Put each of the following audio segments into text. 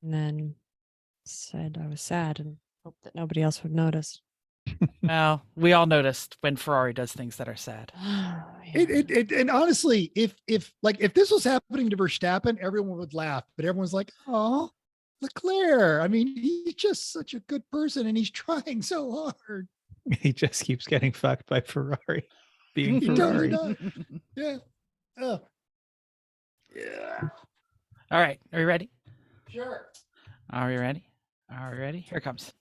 and then said I was sad and hoped that nobody else would notice. Well, we all noticed when Ferrari does things that are sad. And honestly, if this was happening to Verstappen, everyone would laugh, but everyone's like, oh, Leclerc. I mean, he's just such a good person and he's trying so hard. He just keeps getting fucked by Ferrari. Being He Ferrari. totally does. Yeah. Oh. Yeah. All right. Are you ready? Sure. Are we ready? Are we ready? Here it comes.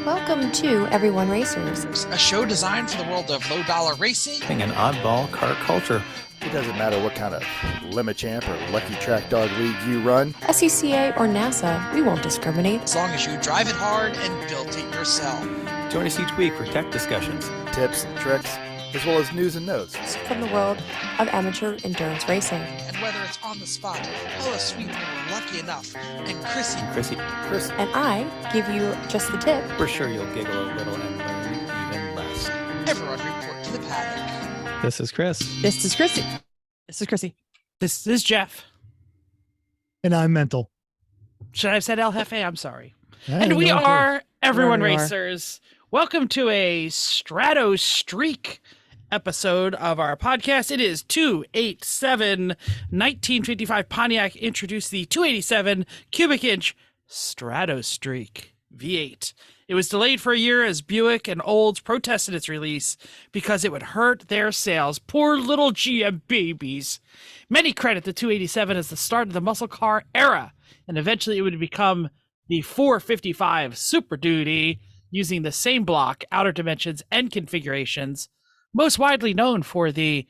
Welcome to Everyone Racers. A show designed for the world of low-dollar racing. An oddball car culture. It doesn't matter what kind of Limit Champ or Lucky Track Dog League you run. SCCA or NASA, we won't discriminate. As long as you drive it hard and build it yourself. Join us each week for tech discussions, Tips and tricks, as well as news and notes. From the world of amateur endurance racing. And whether it's on the spot, hello sweet when we're lucky enough, and Chrissy. Chris, And I give you just the tip. We're sure you'll giggle a little and learn even less. Everyone report to the paddock. This is Chris. This is Chrissy. This is Chrissy. This is Jeff. And I'm mental. Should I have said El Jefe? I'm sorry. I And don't we know if are Everyone Wherever you are. Racers. Welcome to a Strato Streak episode of our podcast. It is 287 1955 Pontiac introduced the 287 cubic inch Strato Streak V8. It was delayed for a year as Buick and Olds protested its release because it would hurt their sales. Poor little GM babies. Many credit the 287 as the start of the muscle car era, and eventually it would become the 455 Super Duty, using the same block, outer dimensions, and configurations, most widely known for the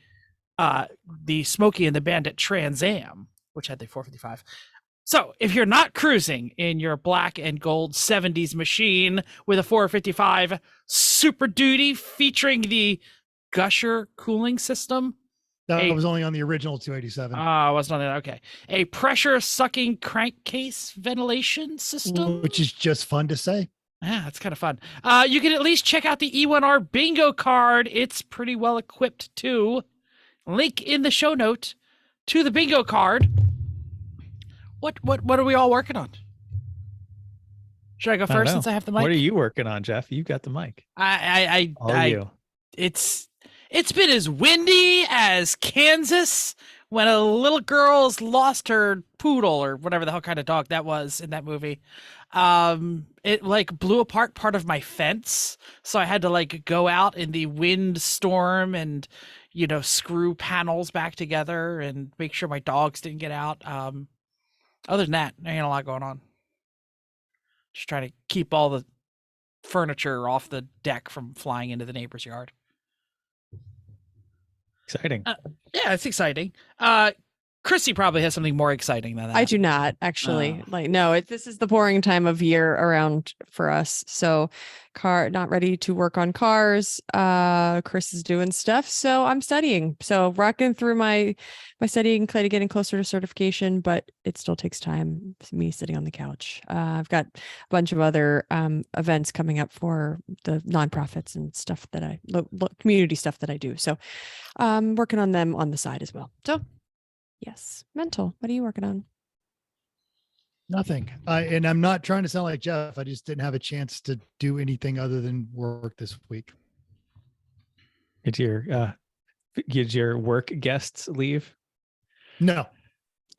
Smokey and the Bandit Trans Am, which had the 455. So if you're not cruising in your black and gold 70s machine with a 455 Super Duty featuring the Gusher cooling system, that was only on the original 287. wasn't on that. Okay. A pressure sucking crankcase ventilation system, Which is just fun to say. Yeah, that's kind of fun. You can at least check out the E1R bingo card. It's pretty well equipped too. Link in the show note to the bingo card. What are we all working on? Should I go first since I have the mic? What are you working on, Jeff? You got the mic. You. It's been as windy as Kansas when a little girl's lost her poodle or whatever the hell kind of dog that was in that movie. It like blew apart part of my fence, so I had to like go out in the wind storm and screw panels back together and make sure my dogs didn't get out. Other than that, there ain't a lot going on. Just trying to keep all the furniture off the deck from flying into the neighbor's yard. Exciting. Yeah, it's exciting. Chrissy probably has something more exciting than that. I do not actually. This is the boring time of year around for us. So not ready to work on cars. Chris is doing stuff. So I'm studying. So rocking through my studying, getting closer to certification, but it still takes time. Me sitting on the couch. I've got a bunch of other events coming up for the nonprofits and stuff that community stuff that I do. So I'm working on them on the side as well. So yes. Mental. What are you working on? Nothing. And I'm not trying to sound like Jeff. I just didn't have a chance to do anything other than work this week. Did your work guests leave? No.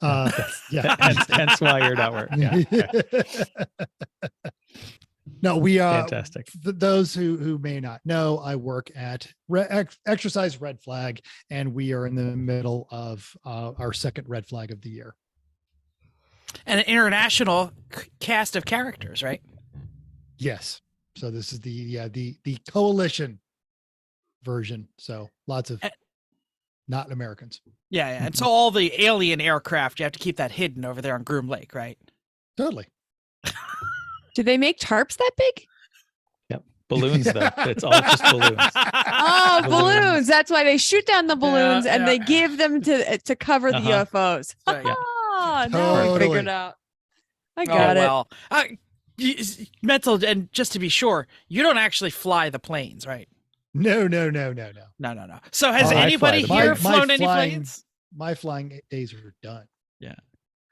Yeah. Hence why you're not working. Yeah. No, we are fantastic. Those who may not know, I work at Exercise Red Flag, and we are in the middle of our second red flag of the year. And an international cast of characters, right? Yes. So this is the coalition version. So lots of not Americans. Yeah. And so all the alien aircraft, you have to keep that hidden over there on Groom Lake, right? Totally. Do they make tarps that big? Yep. Balloons, though. It's all just balloons. Oh, balloons. That's why they shoot down the balloons and they give them to cover the UFOs. Right, yeah. Oh, now I figured out. I got it. Mental, and just to be sure, you don't actually fly the planes, right? No. No. So has Oh, I anybody fly the here plane. flown any flying- planes? My flying days are done.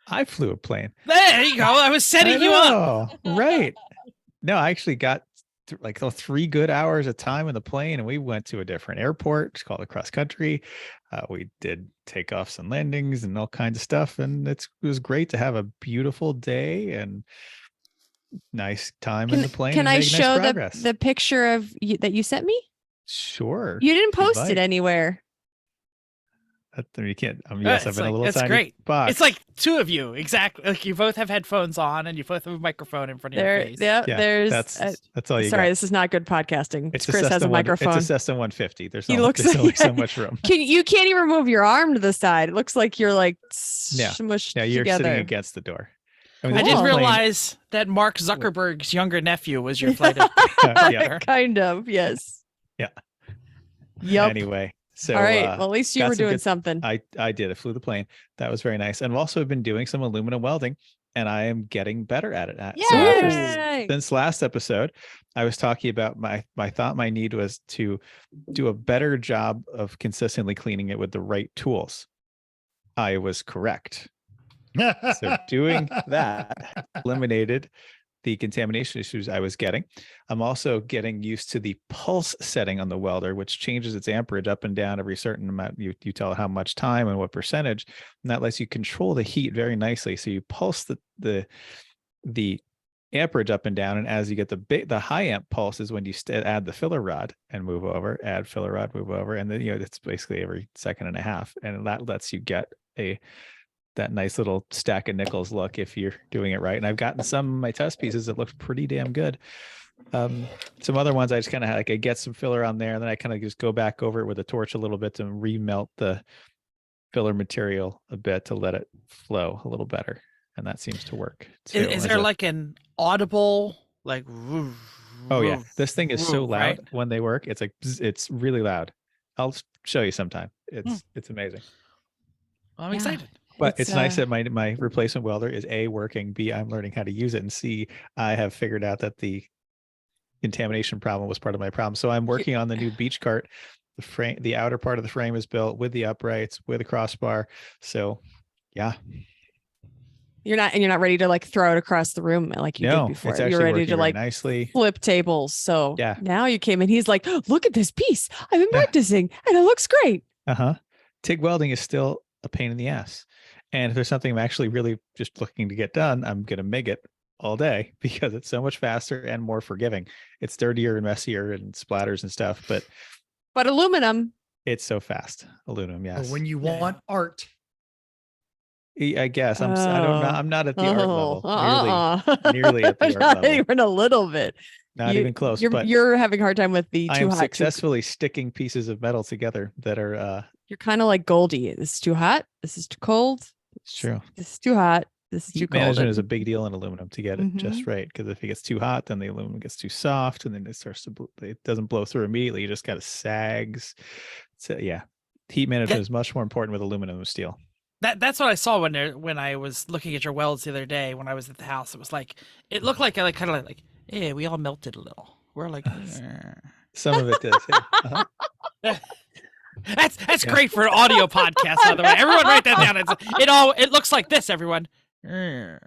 I flew a plane. There you go. I was setting you up. Right. No, I actually got like 3 good hours of time in the plane, and we went to a different airport. It's called a cross country. We did takeoffs and landings and all kinds of stuff, and it was great to have a beautiful day and nice time in the plane. Can and I make nice show progress. the picture of that you sent me? Sure. You didn't if you'd post like. it anywhere. You can't. Yes, I've It's been a like- little that's tiny great. box. It's like 2 of you, exactly. Like you both have headphones on, and you both have a microphone in front of your face. yeah, There's. that's all you Sorry, got. this is not good podcasting. It's Chris has a microphone. It's a Cessna 150. There's He only, looks there's like- only so much room. You can't even move your arm to the side. It looks like you're like smushed Yeah, you're together. sitting against the door. I Cool. didn't Plane- realize that Mark Zuckerberg's younger nephew was your flight Yeah. Kind of, yes. Yeah. Yep. Anyway, so All right. Well, at least you got were some doing good- something. I did. I flew the plane. That was very nice. And I've also been doing some aluminum welding, and I am getting better at it. So Yay! since last episode, I was talking about my need was to do a better job of consistently cleaning it with the right tools. I was correct. So doing that eliminated the contamination issues I was getting. I'm also getting used to the pulse setting on the welder, which changes its amperage up and down every certain amount. You tell it how much time and what percentage, and that lets you control the heat very nicely. So you pulse the amperage up and down, and as you get the high amp pulse is when you add the filler rod and move over, add filler rod, move over, and then it's basically every second and a half, and that lets you get that nice little stack of nickels look if you're doing it right. And I've gotten some of my test pieces that look pretty damn good. Some other ones I just kind of I get some filler on there, and then I kind of just go back over it with a torch a little bit to remelt the filler material a bit to let it flow a little better, and that seems to work too. Is there like an audible like? Oh yeah, this thing is so loud right? when they work. It's like it's really loud. I'll show you sometime. It's amazing. I'm Yeah. excited. But it's nice uh, that my replacement welder is A, working, B, I'm learning how to use it, and C, I have figured out that the contamination problem was part of my problem. So I'm working on the new beach cart. The frame, the outer part of the frame is built with the uprights, with a crossbar. So yeah. You're not ready to like throw it across the room like you No, did before. it's actually You're ready working to very like nicely. flip tables. So Yeah. now you came in. He's like, oh, look at this piece. I've been Yeah. practicing and it looks great. Uh-huh. TIG welding is still a pain in the ass. And if there's something I'm actually really just looking to get done, I'm going to MIG it all day because it's so much faster and more forgiving. It's dirtier and messier and splatters and stuff, but But aluminum. it's so fast. Aluminum, But yes. when you Yeah. want art, I guess I don't know. I'm not at the art level. Nearly at the art Not level. even a little bit. Not You- even close. You're, But you're having a hard time with the I too am hot. successfully sticking pieces of metal together that are You're kind of like Goldie. This is too hot. This is too cold. it's true. This is too hot. This is too Heat cold. management is a big deal in aluminum to get it Mm-hmm. just right. Because if it gets too hot, then the aluminum gets too soft, and then it starts to it doesn't blow through immediately. You just kind of sags. So yeah, heat management is much more important with aluminum than steel. That's what I saw when I was looking at your welds the other day when I was at the house. It was like it looked like I kind of like yeah, we all melted a little. We're like Some of it does. Yeah. Uh-huh. that's great for an audio podcast. By the way, everyone write that down. It looks like this. Everyone. I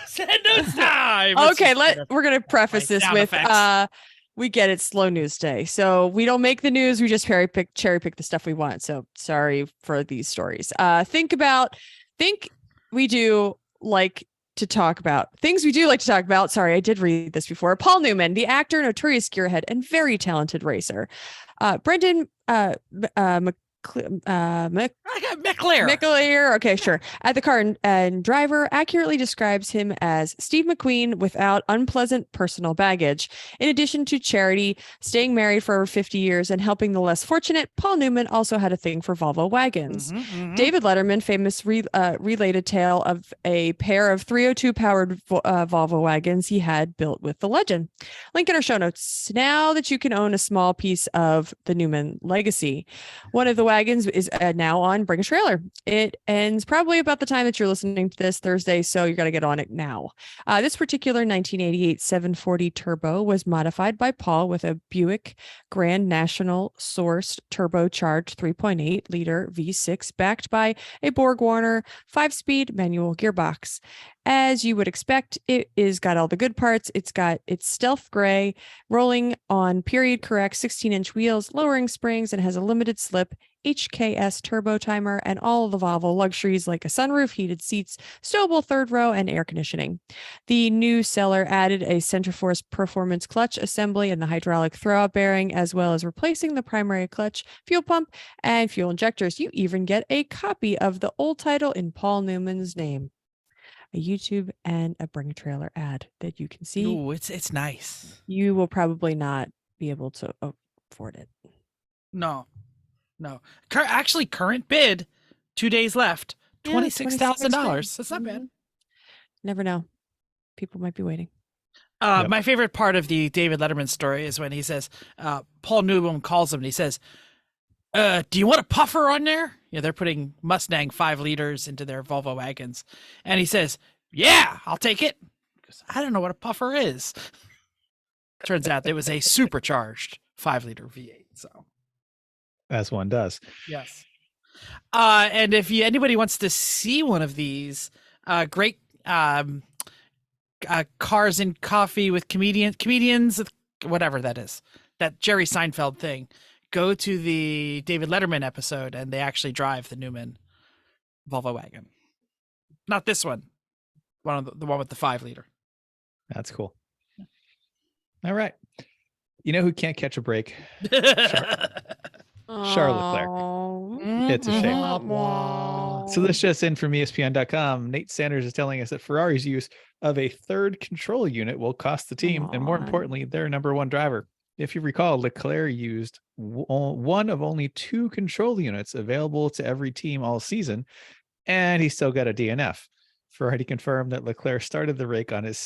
Send us time. okay, we're gonna preface like this sound with effects. we get it, slow news day. So we don't make the news, we just cherry pick the stuff we want. So sorry for these stories. Think we do like to talk about things we do like to talk about. Sorry, I did read this before. Paul Newman, the actor, notorious gearhead, and very talented racer. Brendan I got McLaren. McLear, okay, sure. At the car and driver accurately describes him as Steve McQueen without unpleasant personal baggage. In addition to charity, staying married for over 50 years, and helping the less fortunate, Paul Newman also had a thing for Volvo wagons. David Letterman, famous relayed a tale of a pair of 302 powered Volvo wagons he had built with the legend. Link in our show notes. Now that you can own a small piece of the Newman legacy, one of the Wagons is now on Bring a Trailer. It ends probably about the time that you're listening to this Thursday, so you got to get on it now. This particular 1988 740 Turbo was modified by Paul with a Buick Grand National sourced turbocharged 3.8 liter V6 backed by a Borg-Warner 5-speed manual gearbox. As you would expect, it is got all the good parts. It's got its stealth gray, rolling on period correct 16-inch wheels, lowering springs, and has a limited slip HKS turbo timer and all of the Volvo luxuries like a sunroof, heated seats, stowable third row, and air conditioning. The new seller added a Centerforce performance clutch assembly and the hydraulic throwout bearing, as well as replacing the primary clutch, fuel pump, and fuel injectors. You even get a copy of the old title in Paul Newman's name. A YouTube and a Bring a Trailer ad that you can see. Ooh, it's nice. You will probably not be able to afford it. No. Actually, current bid, 2 days left, $26,000. That's not bad. Never know. People might be waiting. Yep. My favorite part of the David Letterman story is when he says, Paul Newman calls him and he says, do you want a puffer on there? Yeah, they're putting Mustang 5 liters into their Volvo wagons. And he says, yeah, I'll take it. Because I don't know what a puffer is. Turns out it was a supercharged 5-liter V8. So, As one does. yes. And if anybody wants to see one of these great cars and coffee with comedians, whatever that is, that Jerry Seinfeld thing, go to the David Letterman episode and they actually drive the Newman Volvo wagon. Not this one. The one with the 5-liter. That's cool. All right. You know who can't catch a break? Charles Leclerc. It's a shame. So this just in from ESPN.com. Nate Sanders is telling us that Ferrari's use of a third control unit will cost the team, and more importantly, their number one driver. If you recall, Leclerc used one of only 2 control units available to every team all season, and he still got a DNF. Ferrari confirmed that Leclerc started the race on his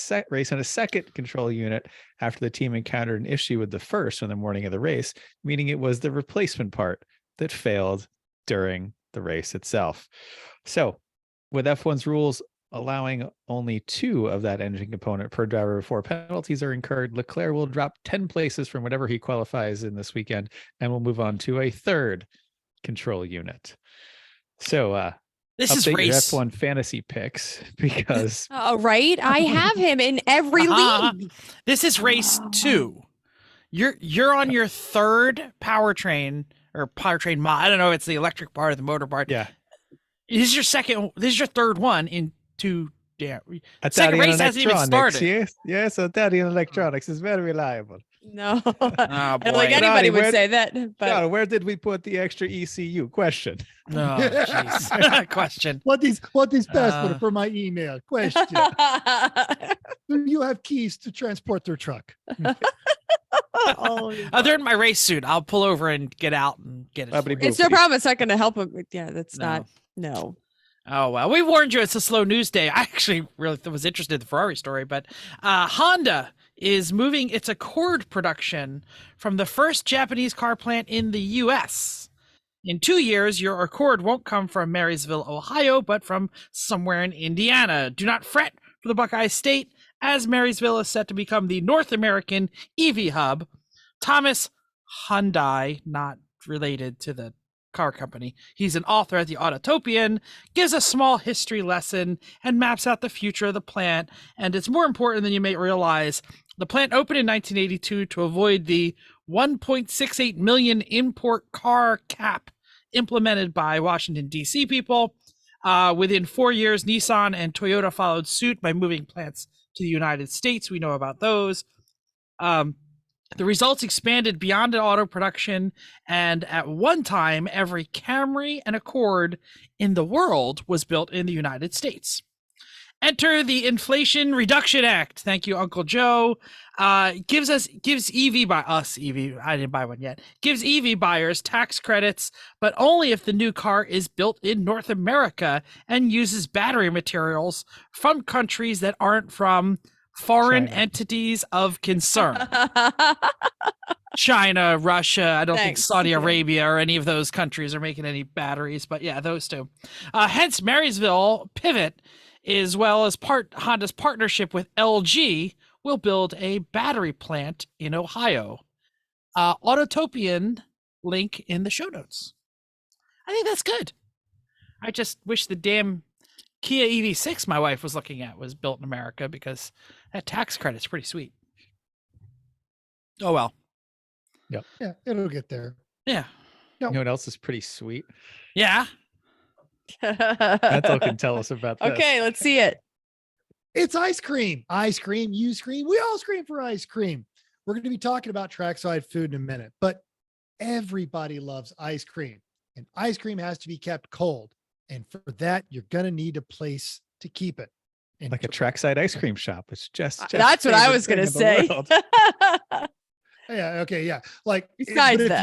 second control unit after the team encountered an issue with the first on the morning of the race, meaning it was the replacement part that failed during the race itself. So, with F1's rules allowing only 2 of that engine component per driver before penalties are incurred, Leclerc will drop 10 places from whatever he qualifies in this weekend and will move on to a third control unit. So, this is update race. your F1 fantasy picks because Right? I have him in every league. This is race 2. You're on your third powertrain mod. I don't know. It's the electric part or the motor part. yeah, This is your third one in 2. Yeah. Second Italian race hasn't even electronics. started. Yes, Italian electronics is very reliable. No. Oh, I don't boy. think anybody would Where- say that. But God, where did we put the extra ECU? Question. Oh, jeez. Question. What is password for my email? Question. Do you have keys to transport their truck? oh, They're in my race suit. I'll pull over and get out and get it. for you. it's no problem. It's not going to help him. Yeah, that's No. not. No. Oh, well, we warned you it's a slow news day. I actually really was interested in the Ferrari story, but Honda is moving its Accord production from the first Japanese car plant in the U.S. In 2 years, your Accord won't come from Marysville, Ohio, but from somewhere in Indiana. Do not fret for the Buckeye State, as Marysville is set to become the North American EV hub. Thomas Hyundai, not related to the car company, he's an author at the Autotopian, gives a small history lesson and maps out the future of the plant. And it's more important than you may realize. The plant opened in 1982 to avoid the 1.68 million import car cap implemented by Washington, D.C. people. Within 4 years, Nissan and Toyota followed suit by moving plants to the United States. We know about those. The results expanded beyond auto production, and at one time, every Camry and Accord in the world was built in the United States. Enter the Inflation Reduction Act. Thank you, Uncle Joe. Gives EV by us, EV, I didn't buy one yet, gives EV buyers tax credits, but only if the new car is built in North America and uses battery materials from countries that aren't from foreign China. entities of concern. China, Russia. I don't think Thanks. Saudi Yeah. Arabia or any of those countries are making any batteries, but yeah, those two. Hence, Marysville Pivot, as well as Honda's partnership with LG, will build a battery plant in Ohio. Autotopian link in the show notes. I think that's good. I just wish the damn Kia EV6 my wife was looking at was built in America, because that tax credit's pretty sweet. Oh well. Yeah, it'll get there. Yeah. You know what else is pretty sweet? Yeah. Ethel can tell us about this. Okay, let's see it. It's ice cream. Ice cream, you scream. We all scream for ice cream. We're going to be talking about trackside food in a minute, but everybody loves ice cream, and ice cream has to be kept cold. And for that, you're going to need a place to keep it. And Like a trackside ice cream shop. It's just That's what I favorite was going to thing in the say. world. Yeah. Okay. Yeah. Like, Besides but that.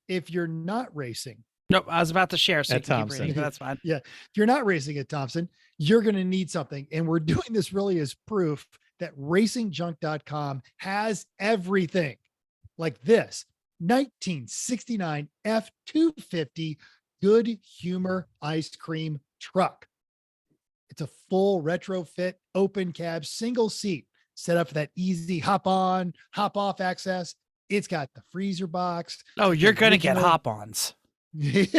if you're not racing, Nope. I was about to share, so you At can keep Thompson. reading, but that's fine. if you're not racing at Thompson, you're going to need something. And we're doing this really as proof that racingjunk.com has everything. Like this 1969 F250 Good Humor ice cream truck. It's a full retrofit, open cab, single seat, set up for that easy hop on, hop off access. It's got the freezer box. Oh, you're going to get original- hop-ons. It's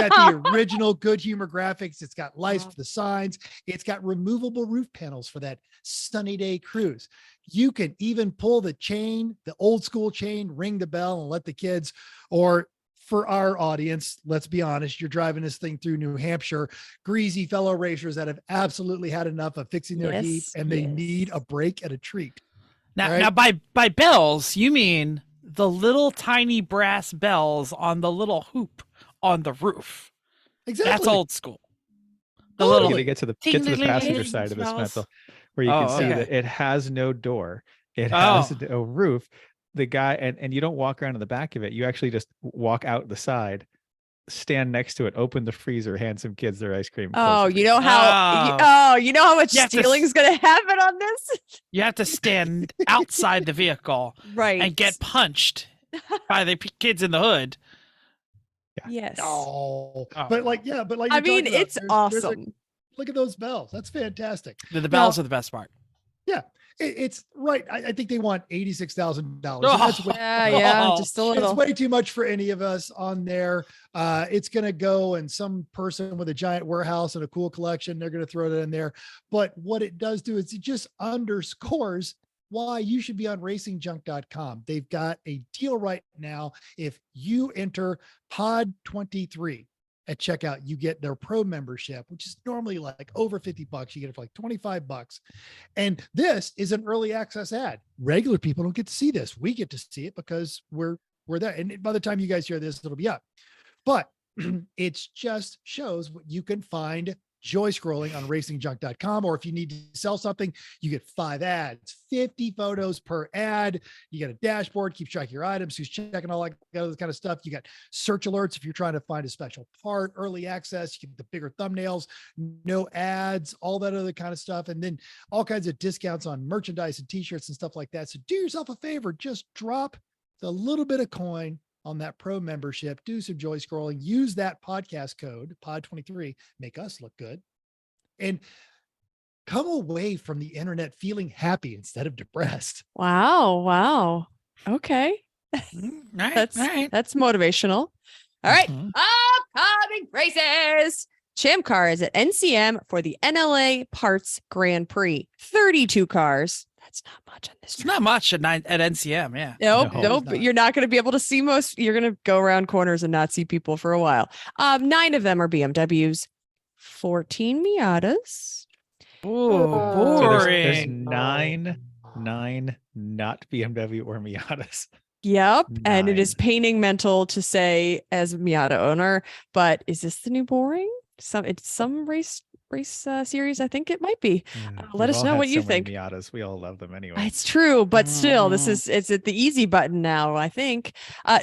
got the original Good Humor graphics. It's got lights for the signs. It's got removable roof panels for that sunny day cruise. You can even pull the chain, the old school chain, ring the bell and let the kids, or for our audience, let's be honest, you're driving this thing through New Hampshire, greasy fellow racers that have absolutely had enough of fixing their Jeep, Yes, and they yes. need a break and a treat. Now, Right. now by bells, you mean the little tiny brass bells on the little hoop on the roof. Exactly. That's old school. The Totally. little You gotta get to the passenger Ting-a-ling-a-ling side of this, bells. Mental, where you Oh, can see okay. that it has no door. It has Oh. no roof. The guy, and you don't walk around in the back of it. You actually just walk out the side, stand next to it, open the freezer, hand some kids their ice cream. close Oh, the you freezer. know how you know how much You have to stealing's going to happen on this? You have to stand outside the vehicle Right. and get punched by the kids in the hood. Yes. Oh, Oh. but like, yeah, but like, I you're mean, talking about, it's there's a- awesome. look at those bells. That's fantastic. The bells are the best part. It's right. I think they want $86,000. Oh. That's way, Yeah, Oh, just a it's little. way too much for any of us on there. It's going to go, and some person with a giant warehouse and a cool collection, they're going to throw it in there. But what it does do is it just underscores why you should be on racingjunk.com. They've got a deal right now. If you enter pod 23 at checkout, you get their pro membership, which is normally like over $50. You get it for like $25. And this is an early access ad. Regular people don't get to see this. We get to see it because we're there. And by the time you guys hear this, it'll be up. But it just shows what you can find joy scrolling on racingjunk.com. Or if you need to sell something, you get 5 ads, 50 photos per ad. You get a dashboard, keeps track of your items, who's checking all that other kind of stuff. You got search alerts if you're trying to find a special part, early access, you get the bigger thumbnails, no ads, all that other kind of stuff. And then all kinds of discounts on merchandise and t-shirts and stuff like that. So do yourself a favor, just drop the little bit of coin on that pro membership, do some joy scrolling, use that podcast code pod23, make us look good, and come away from the internet feeling happy instead of depressed. Wow. Okay. That's motivational. All right. Mhm. Upcoming races. Champ car is at NCM for the NLA Parts Grand Prix. 32 cars. That's not much on this It's track. not much at NCM, yeah. Nope. No, Nope. it's not. You're not going to be able to see most. You're going to go around corners and not see people for a while. 9 of them are BMWs, 14 Miatas. Ooh, So there's boring. nine not BMW or Miatas. Yep. And it is 9. paining mental to say as a Miata owner, but is this the new boring? It's some race series. I think it might be. Let We've us all know had what you so many think. Miatas. We all love them anyway. It's true, but still, Mm. it's at the easy button now, I think.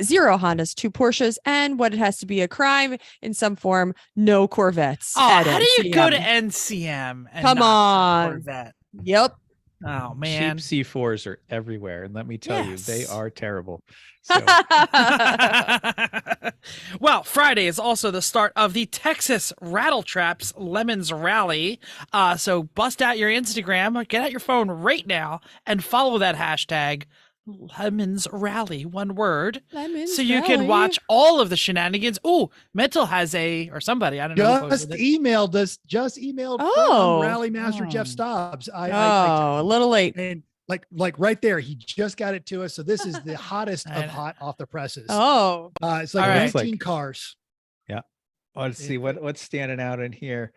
0 Hondas, 2 Porsches, and what it has to be a crime in some form, no Corvettes. Oh, at how do you go to NCM. NCM and Come not have a on. Corvette? Yep. Oh man. Cheap C4s are everywhere, and let me tell you, they Yes. are terrible. So Well, Friday is also the start of the Texas Rattle Traps Lemons Rally. So bust out your Instagram, or get out your phone right now, and follow that hashtag Lemons Rally, one word. Lemons So you can Rally. watch all of the shenanigans. Oh, Mental has or somebody, I don't know. who Just posted it. emailed us. Just emailed Oh. from Rally Master Jeff Oh. Stobbs. Oh, a little late. And like right there, he just got it to us. So this is the hottest of And- hot off the presses. Oh, It's like All right. 19 Like- cars. let's see what's standing out in here.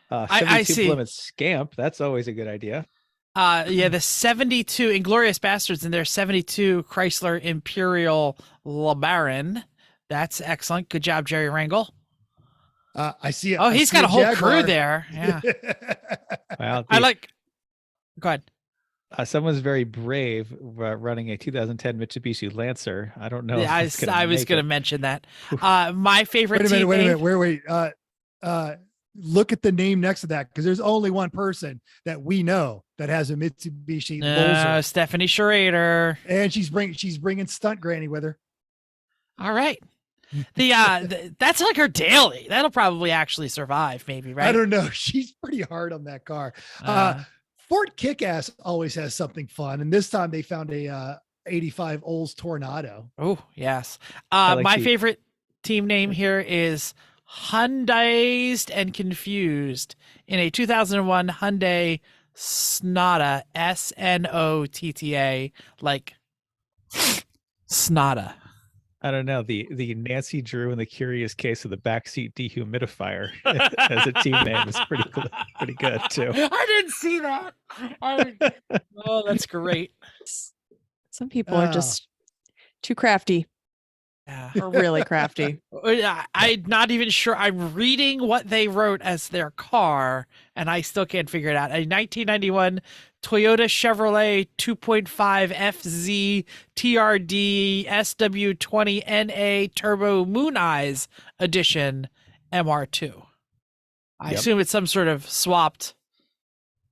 I 72 see. Plymouth Scamp. That's always a good idea. Yeah, the 72 Inglorious Bastards in their 72 Chrysler Imperial LeBaron. That's excellent. Good job, Jerry Wrangle. I see it. Oh, he's got a whole crew there. Yeah. Well, I like. Go ahead. someone's very brave running a 2010 Mitsubishi Lancer. I don't know. Yeah, I was going to mention that. My favorite Wait a minute. team Wait a name- minute. Wait. Look at the name next to that, because there's only one person that we know that has a Mitsubishi Lancer, Stephanie Schrader. and she's bringing stunt granny with her. All right. That's like her daily. That'll probably actually survive, maybe, right? I don't know. She's pretty hard on that car. Fort Kickass always has something fun, and this time they found a 85 Olds Tornado. Oh, yes. like My the- favorite team name here is Hyundaized and Confused in a 2001 Hyundai Sonata, Snotta, like Snotta. I don't know. The Nancy Drew and the Curious Case of the Backseat Dehumidifier as a team name is pretty good too. I didn't see that. Oh, that's great. some people are just too crafty Yeah. or really crafty. I'm not even sure. I'm reading what they wrote as their car, and I still can't figure it out. A 1991 Toyota Chevrolet 2.5 FZ TRD SW20NA Turbo Moon Eyes Edition MR2. I Yep. assume it's some sort of swapped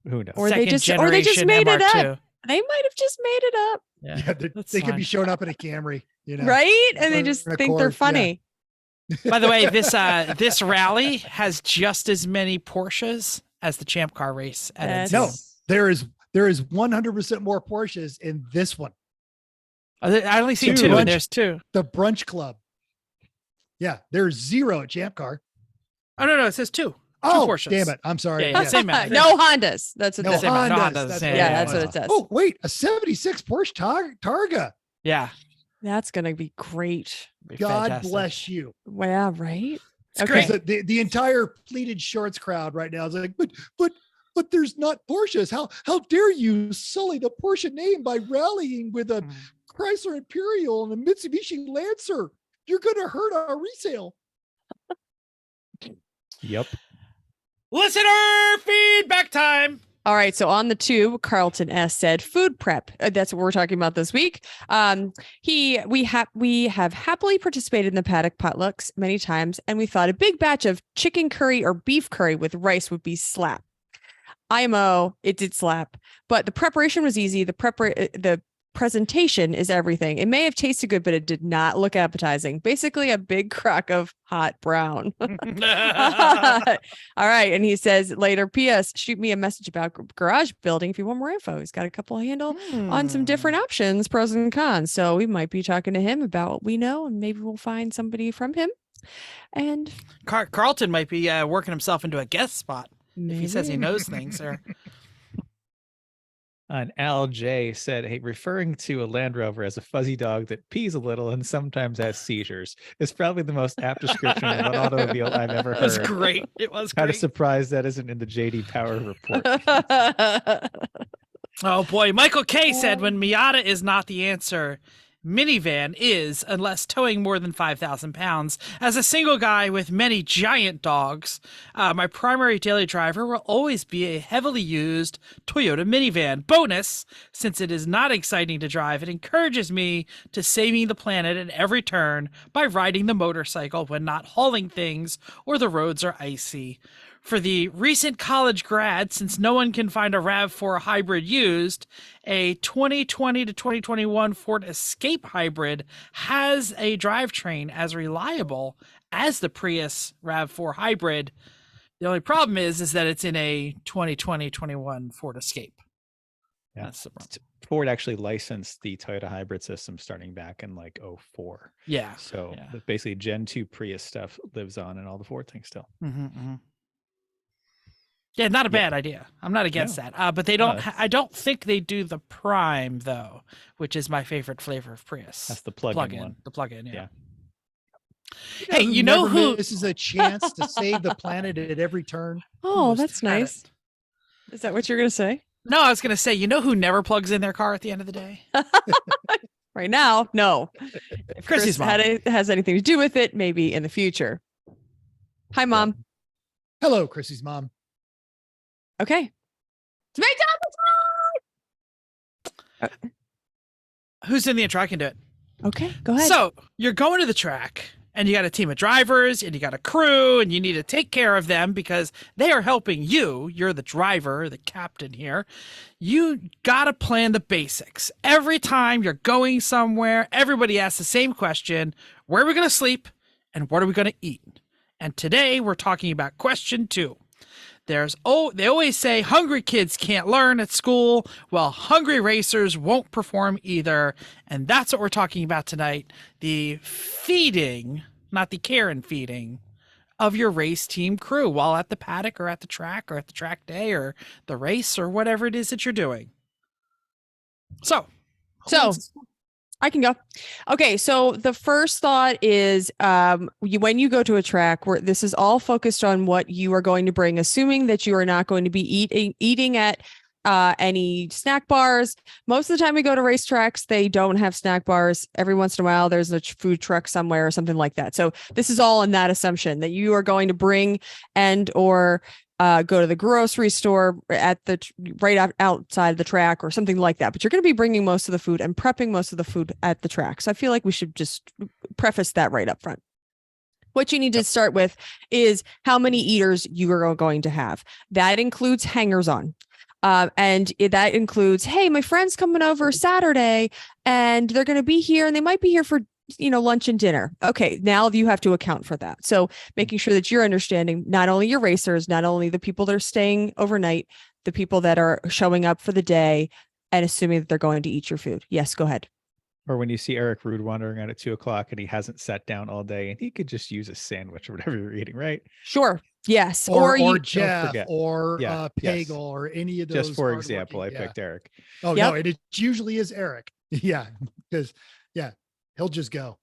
Who knows? Or they second just generation made it MR2. up. They might have just made it up, Yeah, that's they could fine. be showing up in a Camry, you know. right? And they Or just an think they're Accord, yeah. funny. By the way, this rally has just as many Porsches as the Champ Car race at That's- NC. No, there is 100% more Porsches in this one. I only see Two. two, Brunch. and there's two. The Brunch Club. Yeah, there's 0 at Champ Car. Oh no, it says two. Oh, Porsches. damn it. I'm sorry. Yeah, same amount. No Hondas. That's what No that same amount. No Hondas. Hondas, That's same. what Yeah, it that's what was. it says. Oh, wait, a 76 Porsche Targa. Yeah. That's gonna be great. Be God fantastic. bless you. Well, right? It's Okay. great. The entire pleated shorts crowd right now is like, but there's not Porsches. How dare you sully the Porsche name by rallying with a Chrysler Imperial and a Mitsubishi Lancer? You're gonna hurt our resale. Yep. Listener feedback time. All right. So on the tube, Carlton S said food prep. That's what we're talking about this week. We have happily participated in the paddock potlucks many times, and we thought a big batch of chicken curry or beef curry with rice would be slap. IMO, it did slap, but the preparation was easy. The presentation is everything. It may have tasted good, but it did not look appetizing. Basically, a big crock of hot brown. All right. And he says later, P.S. shoot me a message about garage building if you want more info. He's got a couple handle on some different options, pros and cons. So we might be talking to him about what we know, and maybe we'll find somebody from him. And Carlton might be working himself into a guest spot if he says he maybe- knows things. Or And Al J said, hey, referring to a Land Rover as a fuzzy dog that pees a little and sometimes has seizures is probably the most apt description of an automobile I've ever it was heard. great. It was Kind of great. surprised that isn't in the JD Power report. Oh boy, Michael K said when Miata is not the answer, minivan is, unless towing more than 5,000 pounds. As a single guy with many giant dogs, my primary daily driver will always be a heavily used Toyota minivan. Bonus, since it is not exciting to drive, it encourages me to saving the planet at every turn by riding the motorcycle when not hauling things or the roads are icy. For the recent college grad, since no one can find a RAV4 hybrid used, a 2020 to 2021 Ford Escape hybrid has a drivetrain as reliable as the Prius RAV4 hybrid. The only problem is that it's in a 2020-21 Ford Escape. Yeah. That's the problem. Ford actually licensed the Toyota hybrid system starting back in like 04. Yeah. So Yeah. basically Gen 2 Prius stuff lives on in all the Ford things still. Yeah, not a bad idea. I'm not against that. But they don't. I don't think they do the Prime though, which is my favorite flavor of Prius. That's the plug-in one. The plug-in. Yeah. Hey, you know who? This is a chance to save the planet at every turn. Oh, Almost that's had nice. it. Is that what you're going to say? No, I was going to say, you know who never plugs in their car at the end of the day? Right now, no. If Chrissy's Chris has anything to do with it, maybe in the future. Hi, Mom. Hello, Chrissy's mom. Okay. It's McDonald's. Who's in the intro? I can do it. Okay, go ahead. So you're going to the track and you got a team of drivers and you got a crew and you need to take care of them because they are helping you. You're the driver, the captain here. You got to plan the basics. Every time you're going somewhere, everybody asks the same question. Where are we going to sleep and what are we going to eat? And today we're talking about question 2. They always say hungry kids can't learn at school. Well, hungry racers won't perform either. And that's what we're talking about tonight. The feeding, not the care and feeding, of your race team crew while at the paddock or at the track day or the race or whatever it is that you're doing. So I can go. Okay, so the first thought is when you go to a track where this is all focused on what you are going to bring, assuming that you are not going to be eating at any snack bars. Most of the time we go to racetracks, they don't have snack bars. Every once in a while, there's a food truck somewhere or something like that. So this is all in that assumption that you are going to bring and or go to the grocery store at the outside the track or something like that. But you're going to be bringing most of the food and prepping most of the food at the track. So I feel like we should just preface that right up front. What you need to start with is how many eaters you are going to have. That includes hangers on. And that includes, hey, my friend's coming over Saturday and they're going to be here and they might be here for lunch and dinner. Okay, now you have to account for that. So making sure that you're understanding not only your racers, not only the people that are staying overnight, the people that are showing up for the day, and assuming that they're going to eat your food. Yes, go ahead. Or when you see Eric Rude wandering out at 2:00 and he hasn't sat down all day and he could just use a sandwich or whatever you're eating, right? Sure. Yes. Or you, Jeff or Yes. Pagel or any of those. Just for example, I picked Eric. Oh, Yep. no, it usually is Eric. Yeah. Because, he'll just go.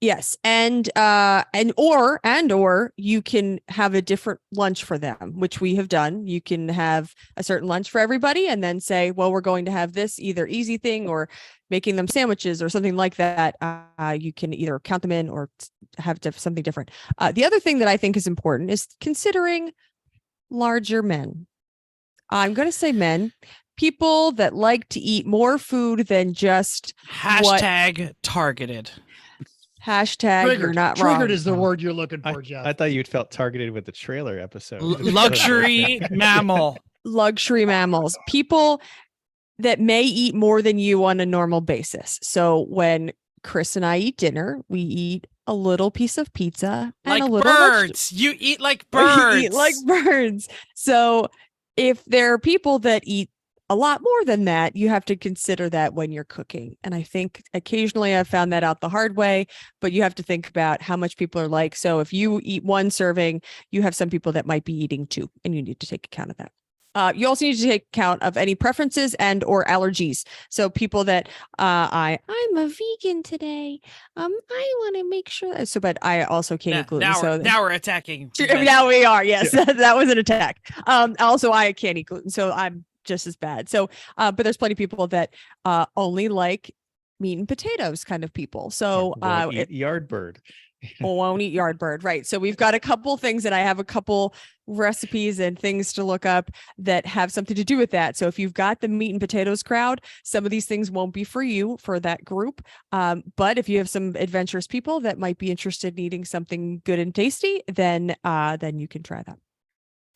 Yes. And or you can have a different lunch for them, which we have done. You can have a certain lunch for everybody and then say, well, we're going to have this either easy thing or making them sandwiches or something like that. You can either count them in or have something different. The other thing that I think is important is considering larger men. I'm going to say men, people that like to eat more food than just targeted. Hashtag Triggered. You're not wrong. Triggered is the word you're looking for, Jeff. I thought you'd felt targeted with the trailer episode. Luxury mammal. Luxury mammals. People that may eat more than you on a normal basis. So when Chris and I eat dinner, we eat a little piece of pizza and Like a little birds. You eat like birds. You eat like birds. So if there are people that eat a lot more than that, you have to consider that when you're cooking. And I think occasionally I've found that out the hard way, but you have to think about how much people are like. So if you eat one serving, you have some people that might be eating 2, and you need to take account of that. You also need to take account of any preferences and or allergies. So people that I'm a vegan today. I want to make sure. So, but I also can't eat gluten. Now we're attacking. Now we are. Yes, that was an attack. Also, I can't eat gluten, so I'm just as bad. So, but there's plenty of people that only like meat and potatoes kind of people. So, eat yard bird. Won't eat yard bird. Right. So we've got a couple things, and I have a couple recipes and things to look up that have something to do with that. So if you've got the meat and potatoes crowd, some of these things won't be for you for that group. But if you have some adventurous people that might be interested in eating something good and tasty, then you can try that.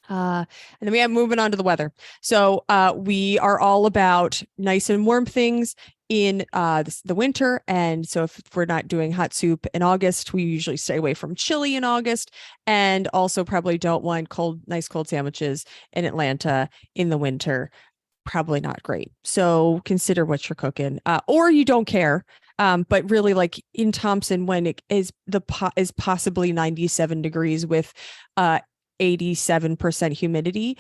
And then we have moving on to the weather. So we are all about nice and warm things in the winter. And so if we're not doing hot soup in August, we usually stay away from chili in August, and also probably don't want nice cold sandwiches in Atlanta in the winter. Probably not great. So consider what you're cooking, or you don't care. But really, like in Thompson, when it is is possibly 97 degrees with 87% humidity,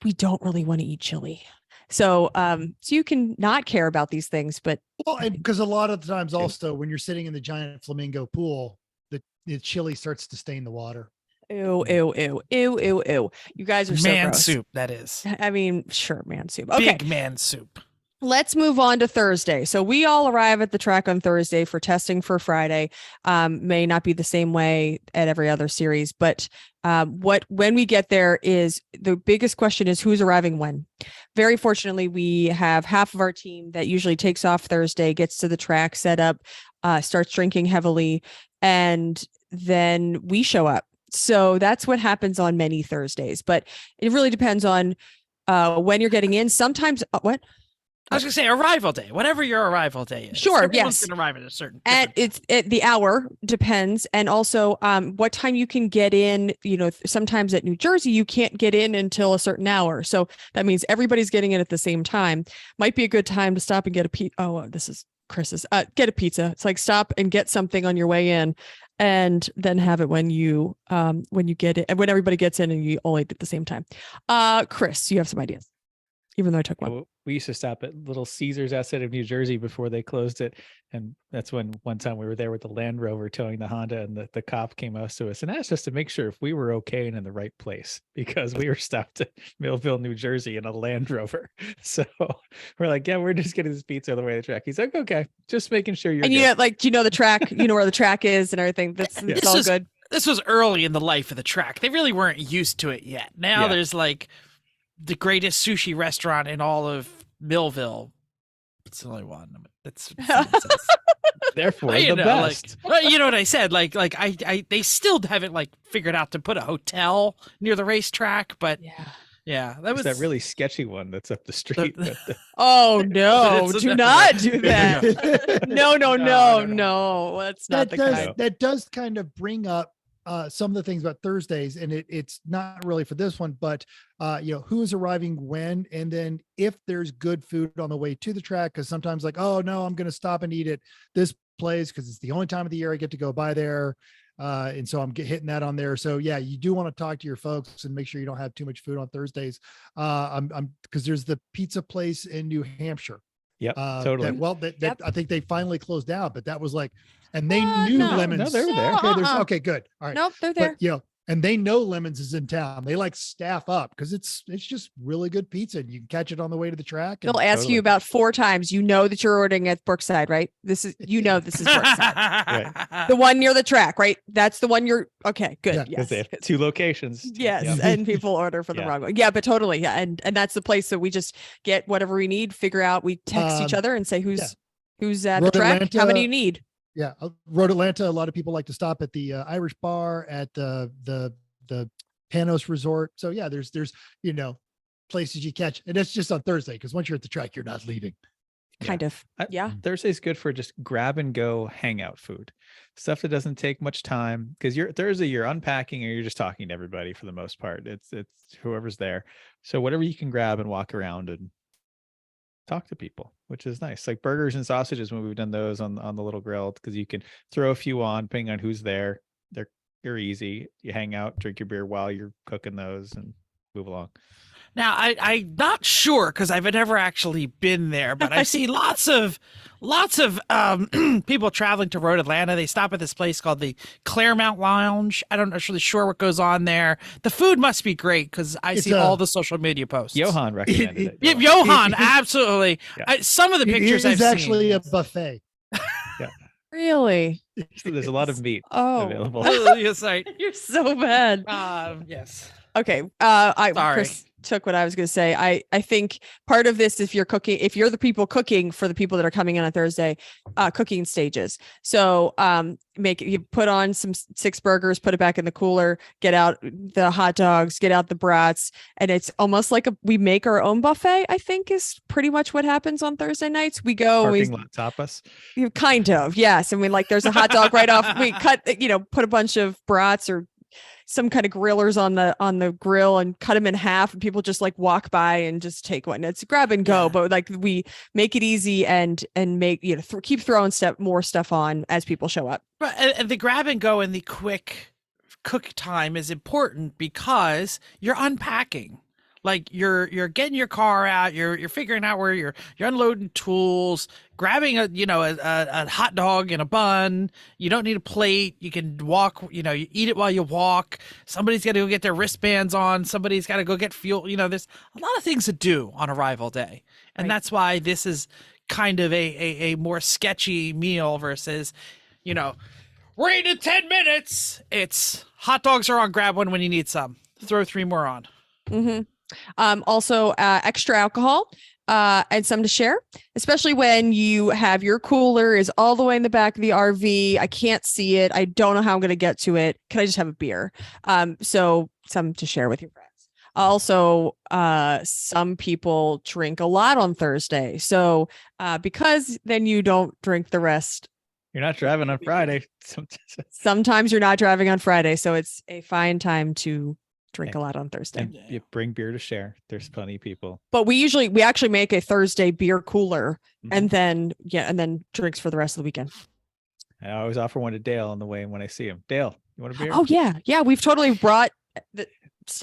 we don't really want to eat chili. So so you can not care about these things, but and because a lot of the times also when you're sitting in the giant flamingo pool, the chili starts to stain the water. Ew, ew, ew, ew, ew, ew. You guys are so Man gross. soup, that is. I mean, sure, man soup. Okay. Big man soup. Let's move on to Thursday. So we all arrive at the track on Thursday for testing for Friday. May not be the same way at every other series, but when we get there is the biggest question is who's arriving when. Very fortunately, we have half of our team that usually takes off Thursday, gets to the track, set up, starts drinking heavily, and then we show up. So that's what happens on many Thursdays, but it really depends on when you're getting in. Sometimes what? I was gonna say arrival day, whatever your arrival day is. Sure, Everyone's yes. gonna arrive at a certain. And the hour depends, and also what time you can get in. You know, sometimes at New Jersey you can't get in until a certain hour, so that means everybody's getting in at the same time. Might be a good time to stop and get a pizza. Oh, this is Chris's. Get a pizza. It's like stop and get something on your way in, and then have it when you get it, when everybody gets in and you all eat at the same time. Chris, you have some ideas, even though I took one. Well, we used to stop at Little Caesars outside of New Jersey before they closed it. And that's when one time we were there with the Land Rover towing the Honda, and the cop came up to us and asked us to make sure if we were okay and in the right place, because we were stopped at Millville, New Jersey in a Land Rover. So we're like, yeah, we're just getting this pizza on the way to the track. He's like, okay, just making sure you're and good. you know, like, you know, the track, you know where the track is and everything. It's all good. This was early in the life of the track. They really weren't used to it yet. Now there's like the greatest sushi restaurant in all of Millville. It's the only one. That's therefore you the know, best. Like, you know what I said? Like I they still haven't like figured out to put a hotel near the racetrack, but yeah, that was that really sketchy one that's up the street. Oh no, do not do that. No. That's not that does kind of bring up some of the things about Thursdays, and it's not really for this one, but you know, who's arriving when, and then if there's good food on the way to the track, because sometimes like, oh no, I'm going to stop and eat at this place because it's the only time of the year I get to go by there. And so I'm hitting that on there. So yeah, you do want to talk to your folks and make sure you don't have too much food on Thursdays. I'm because there's the pizza place in New Hampshire. Yep, totally. That I think they finally closed down, but that was like, and they knew Lemons. No, they were there. Okay, okay, good. All right. Nope, they're there. But, you know, and they know Lemons is in town. They like staff up because it's just really good pizza, and you can catch it on the way to the track. They'll ask you about 4 times. You know that you're ordering at Brookside, right? This is Brookside. Right. The one near the track, right? That's the one you're okay. Good. Yeah, yes. They have 2 locations. Yes, Yep. and people order for the wrong one. Yeah, but totally. Yeah, and that's the place that we just get whatever we need. Figure out. We text each other and say who's at the track. Atlanta, how many you need? Yeah, Road Atlanta. A lot of people like to stop at the Irish Bar, at the Panos Resort. So yeah, there's you know, places you catch, and it's just on Thursday because once you're at the track, you're not leaving. Kind of. Yeah. Thursday's good for just grab and go hangout food, stuff that doesn't take much time, because Thursday you're unpacking or you're just talking to everybody for the most part. It's whoever's there. So whatever you can grab and walk around and talk to people, which is nice. Like burgers and sausages when we've done those on the little grill, because you can throw a few on depending on who's there. They're easy. You hang out, drink your beer while you're cooking those, and move along. Now, I'm not sure because I've never actually been there, but I see lots of people traveling to Road Atlanta. They stop at this place called the Claremont Lounge. I'm not really sure what goes on there. The food must be great because I see all the social media posts. Johan recommended it. Johan, absolutely. Yeah. Some of the pictures I've seen. It's actually a buffet. Yeah. Really? So there's a lot of meat available. Yes, You're so bad. yes. Okay. Sorry. Chris, took what I was going to say. I think part of this, if you're the people cooking for the people that are coming in on Thursday, cooking stages. So you put on some 6 burgers, put it back in the cooler, get out the hot dogs, get out the brats. And it's almost like we make our own buffet, I think is pretty much what happens on Thursday nights. We go, Parking lot tapas. Kind of, yes. And there's a hot dog right off. We cut, put a bunch of brats or some kind of grillers on the grill and cut them in half, and people just like walk by and just take one. It's grab and go, but like we make it easy and make, keep throwing more stuff on as people show up. Right. And the grab and go and the quick cook time is important because you're unpacking. Like you're getting your car out, you're figuring out where you're unloading tools, grabbing a hot dog and a bun. You don't need a plate. You can walk, you eat it while you walk. Somebody's got to go get their wristbands on. Somebody's got to go get fuel. There's a lot of things to do on arrival day. And that's why this is kind of a more sketchy meal versus, we're eating in 10 minutes. It's hot dogs are on, grab one when you need some. Throw 3 more on. Mm-hmm. Also extra alcohol and some to share, especially when you have your cooler is all the way in the back of the RV. I can't see it. I don't know how I'm going to get to it. Can I just have a beer? So some to share with your friends. Also, some people drink a lot on Thursday. So because then you don't drink the rest. You're not driving on Friday. Sometimes you're not driving on Friday. So it's a fine time to drink a lot on Thursday. And you bring beer to share. There's plenty of people. But we actually make a Thursday beer cooler and then drinks for the rest of the weekend. I always offer one to Dale on the way when I see him. Dale, you want a beer? Oh yeah. Yeah. We've totally brought the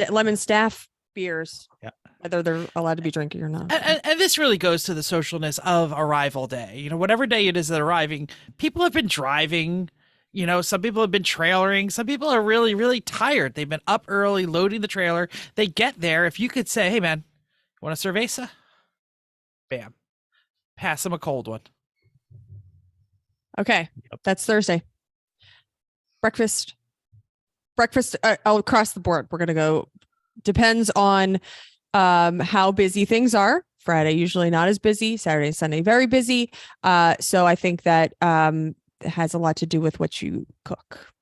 lemon staff beers. Yeah. Whether they're allowed to be drinking or not. And this really goes to the socialness of arrival day. Whatever day it is that arriving, people have been driving. Some people have been trailering. Some people are really, really tired. They've been up early, loading the trailer. They get there. If you could say, hey, man, you want a cerveza? Bam. Pass them a cold one. Okay. Yep. That's Thursday. Breakfast across the board. We're going to go. Depends on how busy things are. Friday, usually not as busy. Saturday and Sunday, very busy. So I think that has a lot to do with what you cook,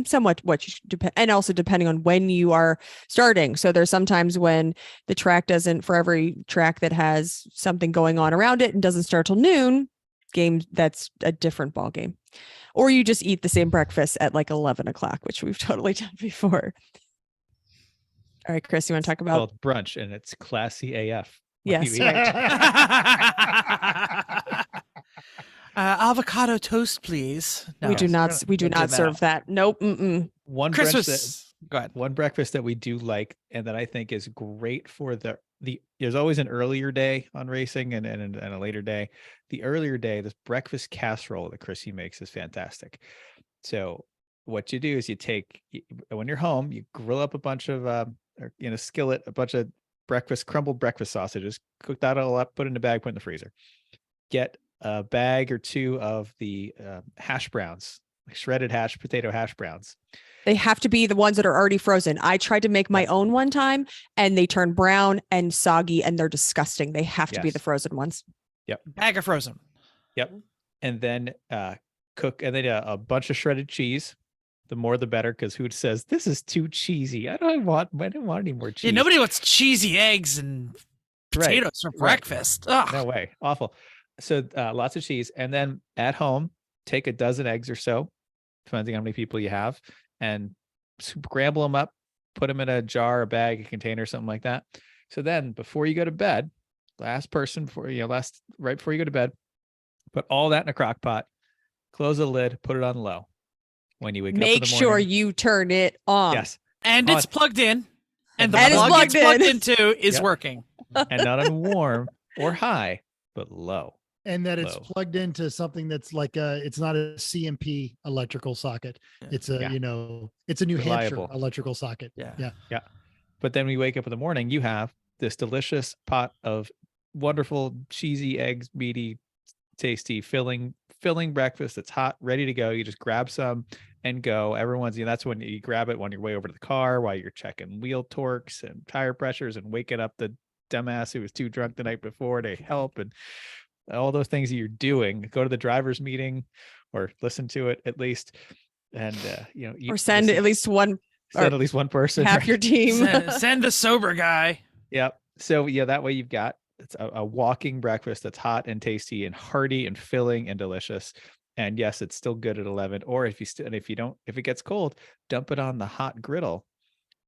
somewhat what you depend, and also depending on when you are starting. So there's sometimes when the track doesn't, for every track that has something going on around it and doesn't start till noon, that's a different ball game. Or you just eat the same breakfast at like 11 o'clock, which we've totally done before. All right, Chris, you want to talk about brunch, and it's classy AF. Yes. Avocado toast, please. No, we do not serve that. Nope. Mm-mm. One Christmas. Go ahead. One breakfast that we do like, and that I think is great for the there's always an earlier day on racing and a later day. The earlier day, this breakfast casserole that Chrissy makes is fantastic. So what you do is when you're home, you grill up a bunch of in a skillet, a bunch of crumbled breakfast sausages, cook that all up, put it in a bag, put it in the freezer. Get a bag or 2 of the hash browns, like shredded potato hash browns. They have to be the ones that are already frozen. I tried to make my own one time and they turn brown and soggy and they're disgusting. They have to be the frozen ones. Yep. Bag of frozen. Yep. And then cook, and then a bunch of shredded cheese. The more the better, because who says this is too cheesy? I don't want any more cheese. Yeah, nobody wants cheesy eggs and potatoes for breakfast. Ugh. No way. Awful. So lots of cheese. And then at home, take a dozen eggs or so, depending on how many people you have, and scramble them up, put them in a jar, a bag, a container, something like that. So then before you go to bed, right before you go to bed, put all that in a crock pot, close the lid, put it on low. When you wake up in the morning, make sure you turn it on. Yes. And it's plugged in. And the plug it's plugged into is working. And not on warm or high, but low. And that it's plugged into something that's like it's not a CMP electrical socket. It's it's a New Hampshire electrical socket. Yeah. But then we wake up in the morning, you have this delicious pot of wonderful cheesy eggs, meaty, tasty, filling breakfast that's hot, ready to go. You just grab some and go. Everyone's, that's when you grab it on your way over to the car while you're checking wheel torques and tire pressures and waking up the dumbass who was too drunk the night before to help, and all those things that you're doing. Go to the driver's meeting or listen to it at least, and or send at least one person, half right? your team. Send the sober guy. Yep. So that way you've got a walking breakfast that's hot and tasty and hearty and filling and delicious. And yes, it's still good at 11. Or if it gets cold, dump it on the hot griddle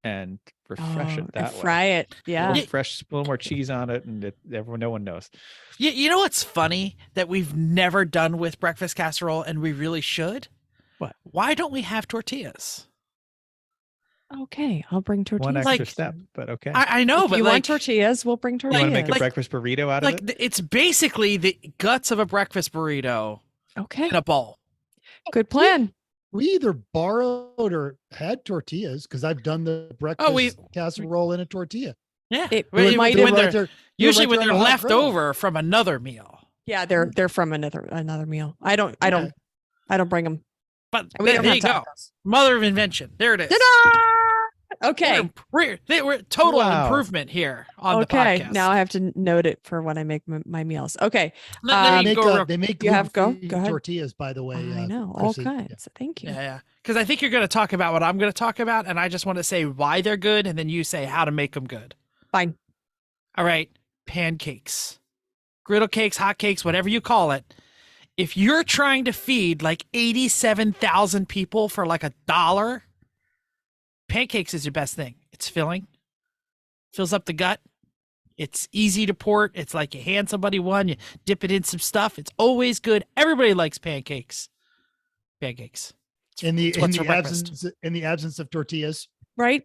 and refresh it that way. Fry it. Yeah. A little more cheese on it, and no one knows. You know what's funny that we've never done with breakfast casserole, and we really should? What? Why don't we have tortillas? Okay, I'll bring tortillas. One extra step, but okay. I know, if but you want tortillas, we'll bring You tortillas. want to make a breakfast burrito out of it? It's basically the guts of a breakfast burrito Okay, in a bowl. good plan. We either borrowed or had tortillas because I've done the breakfast casserole in a tortilla. Yeah, It when might they're- have- right there- usually right when there they're on the hot left griddle. over from another meal. Yeah, they're from another meal. I don't bring them. But We there, don't there have you go. tacos. Mother of invention. There it is. Ta-da! Okay. We're total Wow. improvement here on the Okay. podcast. Now I have to note it for when I make my meals. Okay. Let me They go make, real- they make You have go gluten-free ahead. tortillas, by the way. I know all Chrissy. kinds. Thank you. Yeah. Because I think you're going to talk about what I'm going to talk about, and I just want to say why they're good, and then you say how to make them good. Fine. All right. Pancakes, griddle cakes, hot cakes, whatever you call it. If you're trying to feed like 87,000 people for like $1, pancakes is your best thing. It's filling, fills up the gut. It's easy to port. It's like you hand somebody one, you dip it in some stuff. It's always good. Everybody likes pancakes. Pancakes. In the what's for breakfast. absence of tortillas. Right?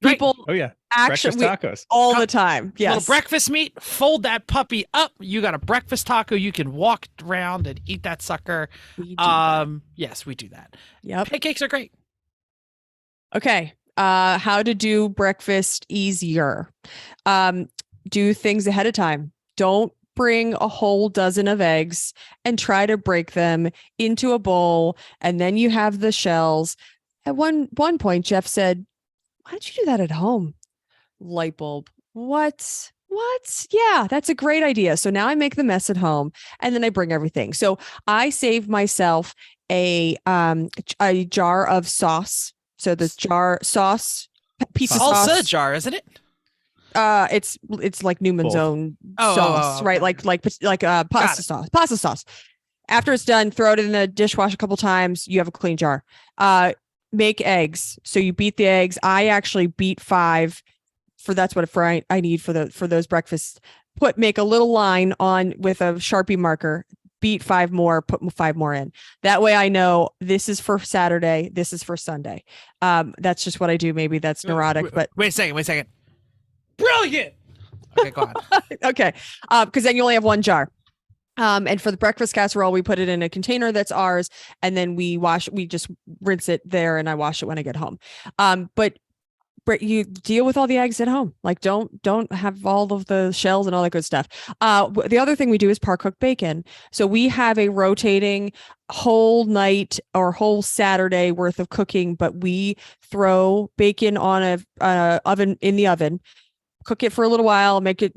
Right. People Oh yeah, actually breakfast tacos. all the time. Yes. Little breakfast meat, fold that puppy up. You got a breakfast taco. You can walk around and eat that sucker. We do that. Yes, we do that. Yep. Pancakes are great. Okay. How to do breakfast easier. Do things ahead of time. Don't bring a whole dozen of eggs and try to break them into a bowl, and then you have the shells. At one point, Jeff said, "Why don't you do that at home?" Light bulb. What? Yeah, that's a great idea. So now I make the mess at home, and then I bring everything. So I save myself a jar of sauce. So the jar sauce, pizza Salsa sauce. jar, isn't it? It's like Newman's Both. own Oh, sauce, right? okay. Like Got pasta it. sauce. Pasta sauce. After it's done, throw it in the dishwasher a couple times. You have a clean jar. Make eggs. So you beat the eggs. I actually beat 5 that's what I need for those breakfasts. Make a little line on with a Sharpie marker, beat 5 more, put 5 more in. That way I know this is for Saturday. This is for Sunday. That's just what I do. Maybe that's neurotic, but Wait a second. Brilliant. Okay, go on. okay. Because then you only have one jar. And for the breakfast casserole, we put it in a container that's ours, and then we just rinse it there, and I wash it when I get home. But you deal with all the eggs at home. Like don't have all of the shells and all that good stuff. The other thing we do is par cook bacon. So we have a rotating whole night or whole Saturday worth of cooking, but we throw bacon on a oven in the oven, cook it for a little while, make it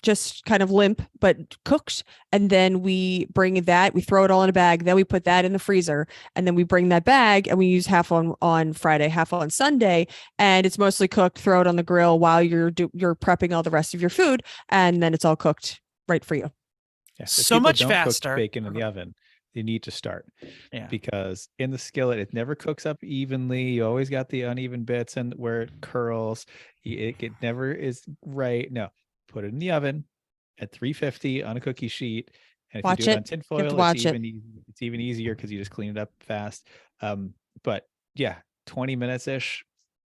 just kind of limp but cooked, and then we throw it all in a bag, then we put that in the freezer, and then we bring that bag and we use half on Friday, half on Sunday, and it's mostly cooked. Throw it on the grill while you're prepping all the rest of your food, and then it's all cooked right for you. Yeah, if So people much don't cook faster. bacon in the oven, you need to start. Yeah. Because in the skillet, it never cooks up evenly. You always got the uneven bits and where it curls. It never is right. No, put it in the oven at 350 on a cookie sheet. And if Watch you do it it. on You have tinfoil, to watch it. it's even easier because you just clean it up fast. But yeah, 20 minutes ish,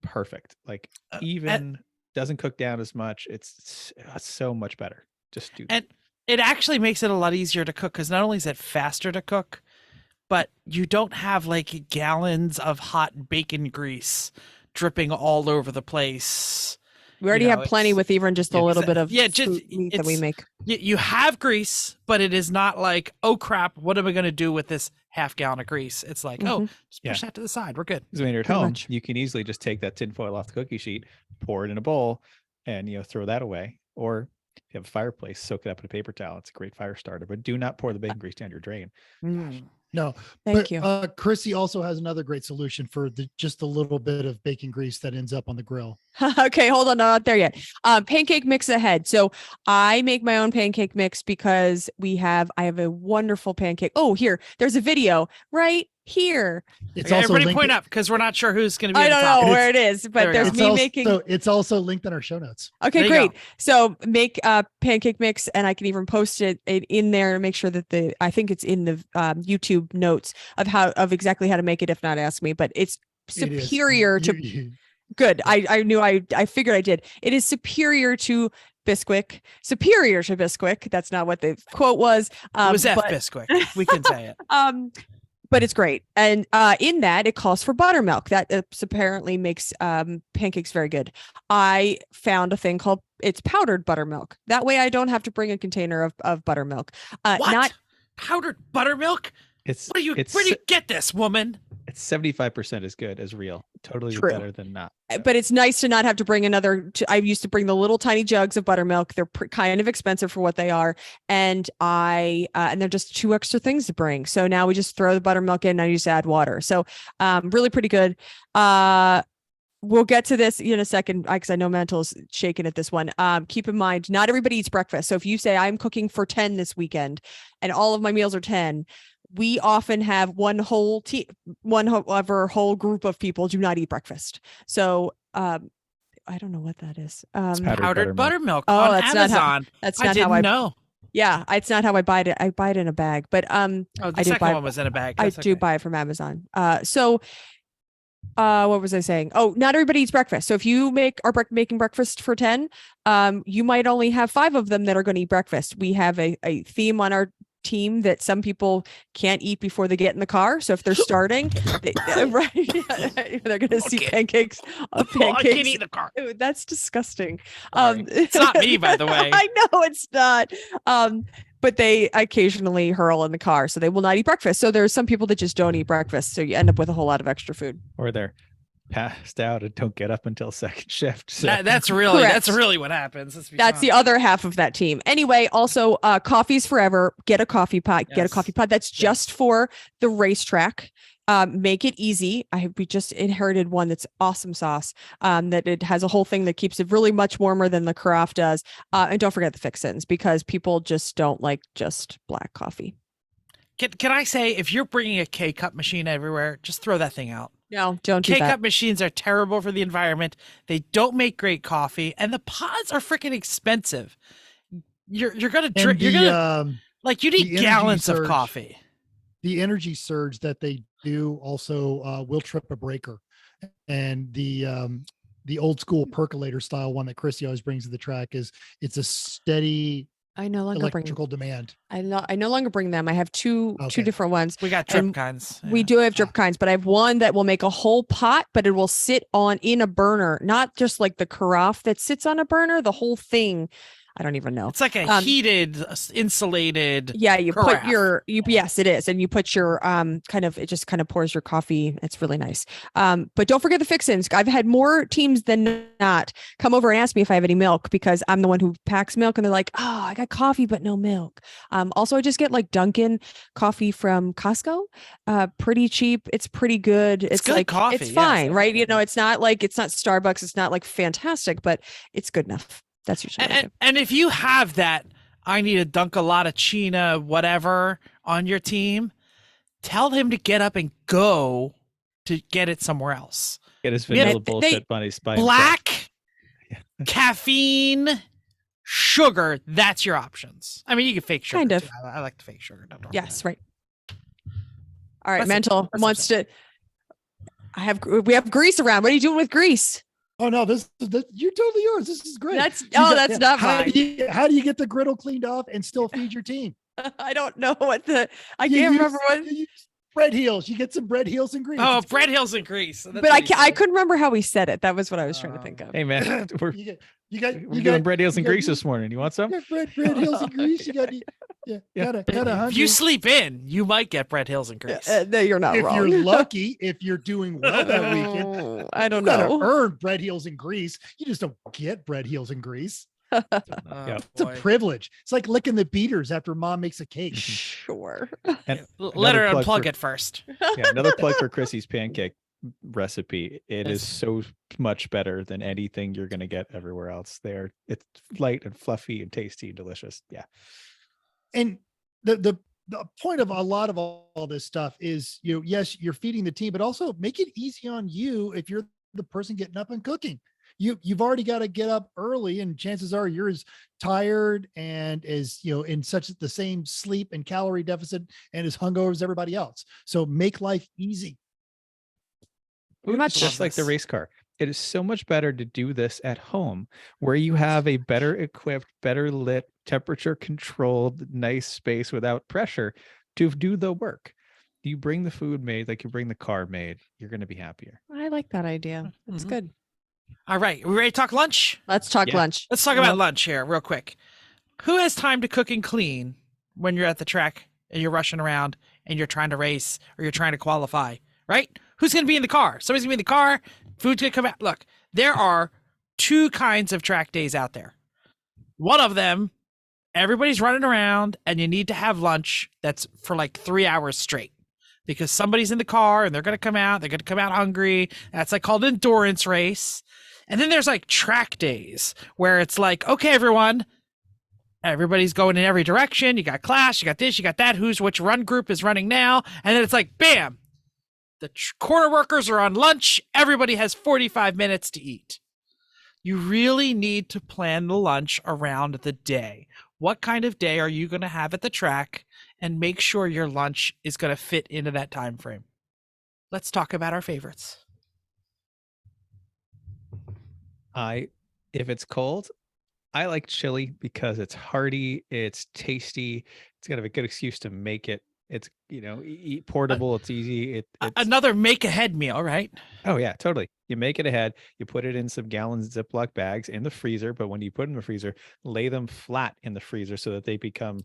perfect. Like even doesn't cook down as much. It's so much better. Just do that. And it actually makes it a lot easier to cook because not only is it faster to cook, but you don't have like gallons of hot bacon grease dripping all over the place. We already have plenty with even just a little bit of meat that we make. You have grease, but it is not like, oh crap, what am I going to do with this half gallon of grease? It's like, oh, just push that to the side. We're good. Because when you're at home, you can easily just take that tinfoil off the cookie sheet, pour it in a bowl, and throw that away. Or if you have a fireplace, soak it up in a paper towel. It's a great fire starter. But do not pour the bacon grease down your drain. No, thank you. Chrissy also has another great solution for just a little bit of bacon grease that ends up on the grill. Okay, hold on, not there yet. Pancake mix ahead. So I make my own pancake mix because I have a wonderful pancake. Oh, there's a video right here. It's okay, also everybody point up because we're not sure who's going to be. I don't know where it is, but there's me making. So it's also linked in our show notes. Okay, great. So make pancake mix, and I can even post it in there to make sure that I think it's in the YouTube notes of exactly how to make it. If not, ask me. But it's superior to. Good. I figured I did. It is superior to Bisquick. That's not what the quote was. It was Bisquick. We can say it. But it's great. And in that, it calls for buttermilk. That apparently makes pancakes very good. I found a thing called it's powdered buttermilk. That way I don't have to bring a container of buttermilk. What? Not powdered buttermilk? Where do you get this, woman? It's 75% as good as real. Totally True. Better than not. But it's nice to not have to bring another. I used to bring the little tiny jugs of buttermilk. They're kind of expensive for what they are, and and they're just 2 extra things to bring. So now we just throw the buttermilk in, and I just add water. So really pretty good. We'll get to this in a second because I know Mental's shaking at this one. Keep in mind, not everybody eats breakfast. So if you say I'm cooking for 10 this weekend, and all of my meals are 10. We often have one whole whole group of people do not eat breakfast. So I don't know what that is. Powdered buttermilk on that's Amazon. That's not how I know. Yeah, it's not how I buy it. I buy it in a bag. But the second one was in a bag. I do buy it from Amazon. So what was I saying? Oh, not everybody eats breakfast. So if you are making breakfast for 10, you might only have 5 of them that are going to eat breakfast. We have a theme on our team that some people can't eat before they get in the car. So if they're starting, they're going to see pancakes. I can't eat in the car. Ew, that's disgusting. It's not me, by the way. I know it's not. But they occasionally hurl in the car, so they will not eat breakfast. So there's some people that just don't eat breakfast. So you end up with a whole lot of extra food. Or they're passed out and don't get up until second shift. So. That's really what happens. That's the other half of that team. Anyway, also coffee's forever. Get a coffee pot. Get a coffee pot. That's just for the racetrack. Make it easy. We just inherited one that's awesome sauce. That it has a whole thing that keeps it really much warmer than the carafe does. And don't forget the fix-ins because people just don't like just black coffee. Can I say, if you're bringing a K-cup machine everywhere, just throw that thing out. No, don't do that. K-cup machines are terrible for the environment. They don't make great coffee, and the pods are freaking expensive. You're gonna drink. You need gallons of coffee. The energy surge that they do also will trip a breaker, and the old school percolator style one that Chrissy always brings to the track it's a steady. I no longer electrical demand. I no longer bring them. I have two different ones. We got drip kinds. Yeah. We do have drip kinds, but I have one that will make a whole pot, but it will sit in a burner, not just like the carafe that sits on a burner, the whole thing. I don't even know. It's like a heated, insulated. Yeah, you carafe. put yes, it is. And you put your it just kind of pours your coffee. It's really nice. But don't forget the fix-ins. I've had more teams than not come over and ask me if I have any milk because I'm the one who packs milk and they're like, oh, I got coffee, but no milk. Also I just get like Dunkin' coffee from Costco. Pretty cheap. It's pretty good. It's good like coffee. It's fine, right? It's not Starbucks. It's not like fantastic, but it's good enough. That's usually and if you have that, I need to dunk a lot of China, whatever, on your team, tell him to get up and go to get it somewhere else. Get his vanilla bullshit bunny spice. Black, caffeine, sugar, that's your options. I mean, you can fake sugar. Kind of. Too. I like the fake sugar. Yes, right. All right, Mental wants to. We have grease around. What are you doing with grease? Oh no, you're totally yours. This is great. That's not mine. How do you get the griddle cleaned off and still feed your team? I don't know I can't remember what. bread heels. You get some bread heels and grease. Oh, It's bread great. hills and grease. But I couldn't remember how we said it. That was what I was trying to think of. Hey man, we're You doing bread heels and grease this morning. You want some? bread heels and grease. You got gotta If you hungry. sleep in, you might get bread hills and grease. No, you're not If wrong. you're lucky, if you're doing well that weekend, I don't you gotta know. earn bread heels and grease. You just don't get bread heels and grease. Oh, It's a boy. privilege. It's like licking the beaters after mom makes a cake. Sure. And Let her another plug unplug for- it first. Yeah, another plug for Chrissy's pancake recipe. It is so much better than anything you're gonna get everywhere else. It's light and fluffy and tasty and delicious. Yeah. And the point of a lot of all this stuff is, yes, you're feeding the team, but also make it easy on you if you're the person getting up and cooking. You've already got to get up early, and chances are you're as tired and as in such the same sleep and calorie deficit and as hungover as everybody else. So make life easy. Pretty much. Just like the race car. It is so much better to do this at home where you have a better equipped, better lit, temperature controlled, nice space without pressure to do the work. You bring the food made like you bring the car made, you're going to be happier. I like that idea. That's Mhm. good. All right. We ready to talk lunch? Let's talk Yeah. lunch. Let's talk about lunch here real quick. Who has time to cook and clean when you're at the track and you're rushing around and you're trying to race or you're trying to qualify, right? Who's going to be in the car? Somebody's going to be in the car. Food's going to come out. Look, there are two kinds of track days out there. One of them, everybody's running around and you need to have lunch that's for like 3 hours straight because somebody's in the car and they're going to come out. They're going to come out hungry. That's like called endurance race. And then there's like track days where it's like, okay, everyone, everybody's going in every direction. You got class, you got this, you got that. Which run group is running now? And then it's like, bam, the corner workers are on lunch. Everybody has 45 minutes to eat. You really need to plan the lunch around the day. What kind of day are you going to have at the track? And make sure your lunch is going to fit into that time frame. Let's talk about our favorites. If it's cold, I like chili because it's hearty, it's tasty, it's kind of a good excuse to make it. It's eat portable, it's easy. It's Another make ahead meal, right? Oh yeah, totally. You make it ahead, you put it in some gallon Ziploc bags in the freezer, but when you put them in the freezer, lay them flat in the freezer so that they become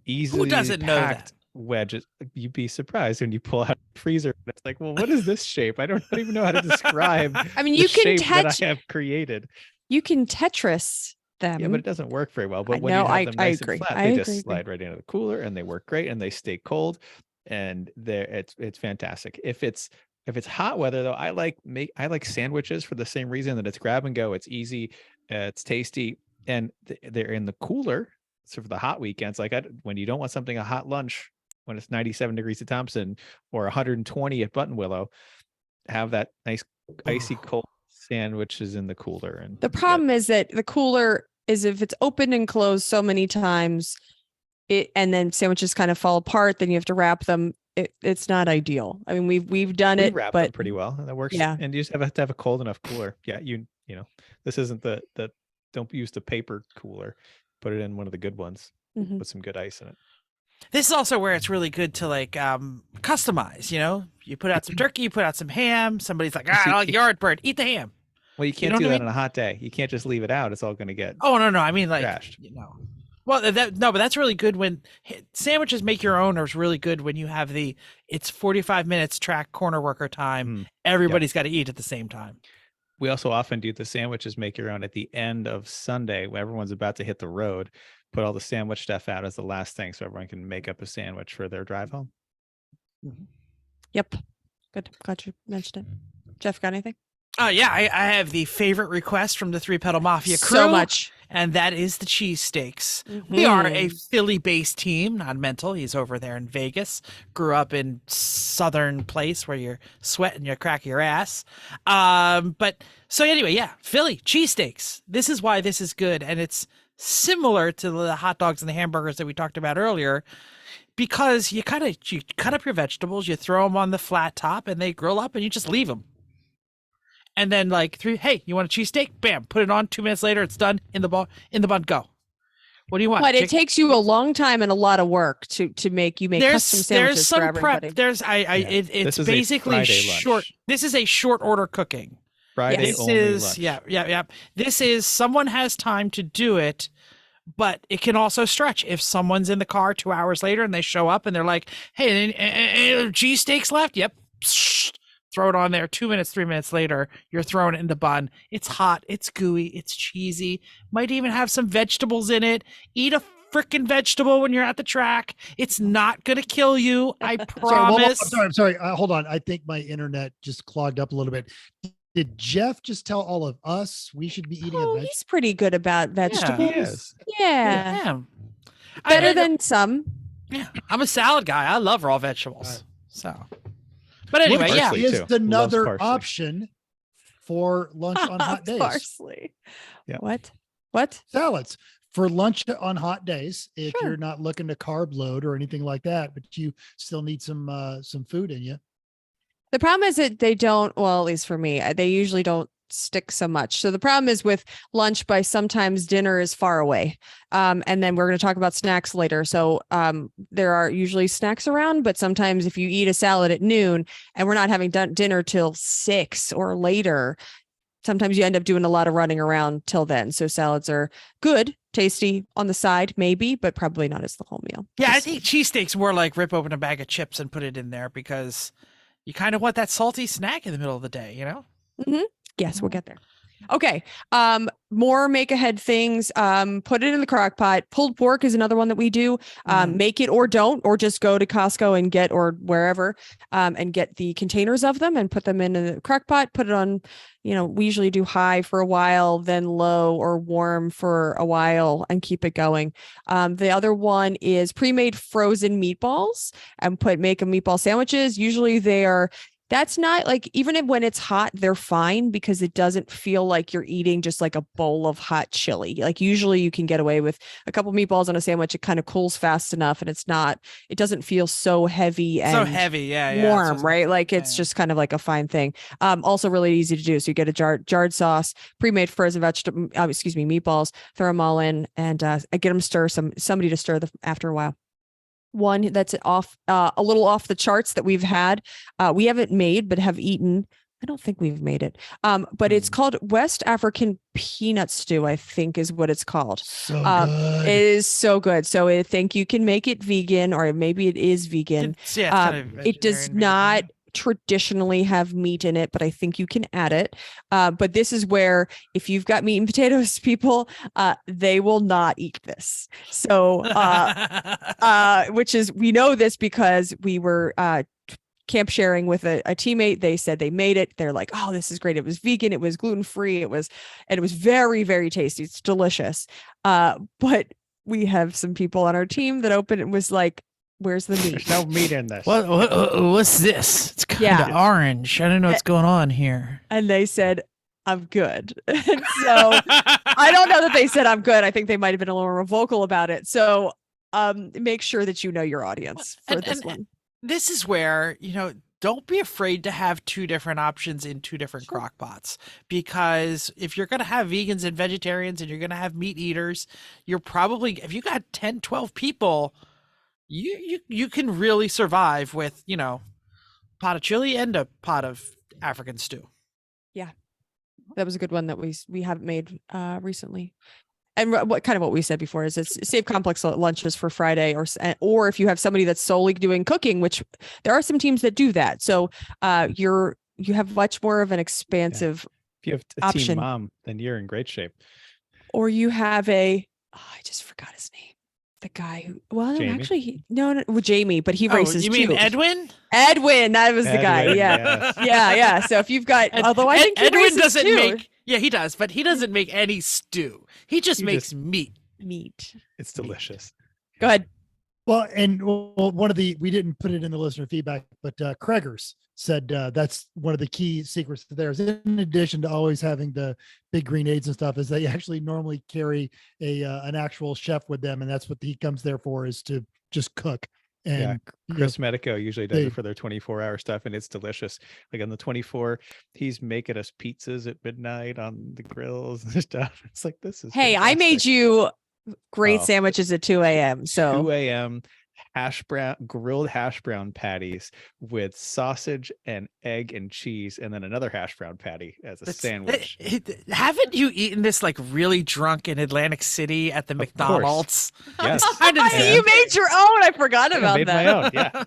easily doesn't know that? packed wedges. You'd be surprised when you pull out the freezer. It's like, well, what is this shape? I don't even know how to describe. I mean, the you can shape that touch. I have created. You can Tetris them. Yeah, but it doesn't work very well. I But when know, you have I- them I nice agree. and flat, I they agree. just slide right into the cooler and they work great and they stay cold. And it's fantastic. If it's hot weather though, I like sandwiches for the same reason that it's grab and go. It's easy, it's tasty, and they're in the cooler. So for the hot weekends, when you don't want something a hot lunch when it's 97 degrees at Thompson or 120 at Button Willow, have that nice icy cold sandwiches in the cooler. And The problem is that the cooler is if it's open and closed so many times, and then sandwiches kind of fall apart, then you have to wrap them. It's not ideal. I mean, we've done we it, wrap them but pretty well. And that works. Yeah. And you just have to have a cold enough cooler. Yeah, this isn't the don't use the paper cooler. Put it in one of the good ones. Mhm. Put some good ice in it. This is also where it's really good to customize, you put out some turkey, you put out some ham. Somebody's like, I like Yardbird, eat the ham. Well, you can't know do what I that on a hot day. You can't just leave it out. It's all going to get Oh, no. I mean, trashed. Well, but that's really good when sandwiches make your own is really good when you have it's 45 minutes track corner worker time. Everybody's got to eat at the same time. We also often do the sandwiches make your own at the end of Sunday when everyone's about to hit the road. Put all the sandwich stuff out as the last thing so everyone can make up a sandwich for their drive home. Yep. Good. Glad you mentioned it. Jeff, got anything? Oh, yeah. I have the favorite request from the Three Pedal Mafia crew. So much. And that is the cheesesteaks. We are a Mhm. Philly-based team, not mental. He's over there in Vegas. Grew up in southern place where you're sweating your crack your ass. But so anyway, yeah, Philly cheesesteaks. This is why this is good, and it's similar to the hot dogs and the hamburgers that we talked about earlier, because you cut up your vegetables, you throw them on the flat top, and they grill up, and you just leave them. And then hey, you want a cheesesteak? Bam, put it on. 2 minutes later, it's done in the bun. Go. What do you want? But it takes you a long time and a lot of work to make custom sandwiches there's some for everybody. prep. It's basically short. This is a short order cooking. Friday This only is lunch. yeah. This is someone has time to do it, but it can also stretch. If someone's in the car 2 hours later and they show up and they're like, "Hey, cheesesteaks left?" Yep. Throw it on there. 2 minutes, 3 minutes later, you're throwing it in the bun. It's hot. It's gooey. It's cheesy. Might even have some vegetables in it. Eat a freaking vegetable when you're at the track. It's not going to kill you. I promise. I'm sorry. Hold on. I think my internet just clogged up a little bit. Did Jeff just tell all of us we should be eating a vegetable? He's pretty good about vegetables. He is. Yeah. Better than some. Yeah. I'm a salad guy. I love raw vegetables. So. But anyway, Which yeah. is too. another Loves parsley. option for lunch on hot days. Parsley. Yeah. What? Salads for lunch on hot days. If Sure. you're not looking to carb load or anything like that, but you still need some food in you. The problem is that they don't, well, at least for me, they usually don't stick so much. So the problem is with lunch by sometimes dinner is far away. And then we're going to talk about snacks later. So there are usually snacks around, but sometimes if you eat a salad at noon and we're not having done dinner till 6 or later, sometimes you end up doing a lot of running around till then. So salads are good, tasty on the side, maybe, but probably not as the whole meal. Yeah, I think cheesesteaks more like rip open a bag of chips and put it in there because you kind of want that salty snack in the middle of the day, you know? Mm-hmm. Yes, we'll get there. Okay. More make ahead things. Put it in the crock pot. Pulled pork is another one that we do. Make it or don't, or just go to Costco and get, or wherever, and get the containers of them and put them in a crock pot. Put it on, we usually do high for a while, then low or warm for a while and keep it going. The other one is pre-made frozen meatballs and make them meatball sandwiches. Usually that's not like, even when it's hot, they're fine because it doesn't feel like you're eating just like a bowl of hot chili. Like usually you can get away with a couple meatballs on a sandwich. It kind of cools fast enough and it doesn't feel so heavy and warm, right? Like it's just kind of like a fine thing. Also really easy to do. So you get a jarred sauce, pre-made frozen meatballs, throw them all in and I get them somebody to stir them after a while. One that's a little off the charts that we've had, we haven't made but have eaten. I don't think we've made it, but it's called West African peanut stew, I think is what it's called. So good. It is so good. So I think you can make it vegan, or maybe it is vegan. It does not traditionally have meat in it, but I think you can add it. But this is where, if you've got meat and potatoes, people, they will not eat this. So, we know this because we were camp sharing with a teammate. They said they made it. They're like, oh, this is great. It was vegan. It was gluten-free. It was very, very tasty. It's delicious. But we have some people on our team that opened it was like, where's the meat? There's no meat in this. What's this? It's kind of orange. I don't know what's going on here. And they said, I'm good. And so I don't know that they said I'm good. I think they might have been a little more vocal about it. So make sure that you know your audience for this one. This is where, don't be afraid to have two different options in two different crock pots, because if you're going to have vegans and vegetarians and you're going to have meat eaters, if you got 10, 12 people, you can really survive with, pot of chili and a pot of African stew. Yeah. That was a good one that we haven't made recently. And what we said before is it's save complex lunches for Friday, or if you have somebody that's solely doing cooking, which there are some teams that do that. So you have much more of an expansive If you have a option. team mom, then you're in great shape. Or you have I just forgot his name. The guy who, Jamie? actually, no, Jamie, but he races you mean too. Edwin? Edwin, that was the guy. Yeah. Yes. Yeah. So if you've got, although I think Edwin races doesn't too. make, he does, but he doesn't make any stew. He just makes meat. It's delicious. Go ahead. Well, and we didn't put it in the listener feedback, but Kreger's said that's one of the key secrets to theirs. In addition to always having the big green aids and stuff, is they actually normally carry an actual chef with them, and that's what he comes there for, is to just cook. And Chris Medico usually does it for their 24-hour stuff, and it's delicious. Like on the 24, he's making us pizzas at midnight on the grills and stuff. It's like, this is Hey, fantastic. I made you Great Oh. sandwiches at 2 a.m. 2 So a.m. grilled hash brown patties with sausage and egg and cheese, and then another hash brown patty as a sandwich. Haven't you eaten this like really drunk in Atlantic City at the course. McDonald's? Yes. Kind of the same. you made your own. I forgot I about made that. my own. Yeah.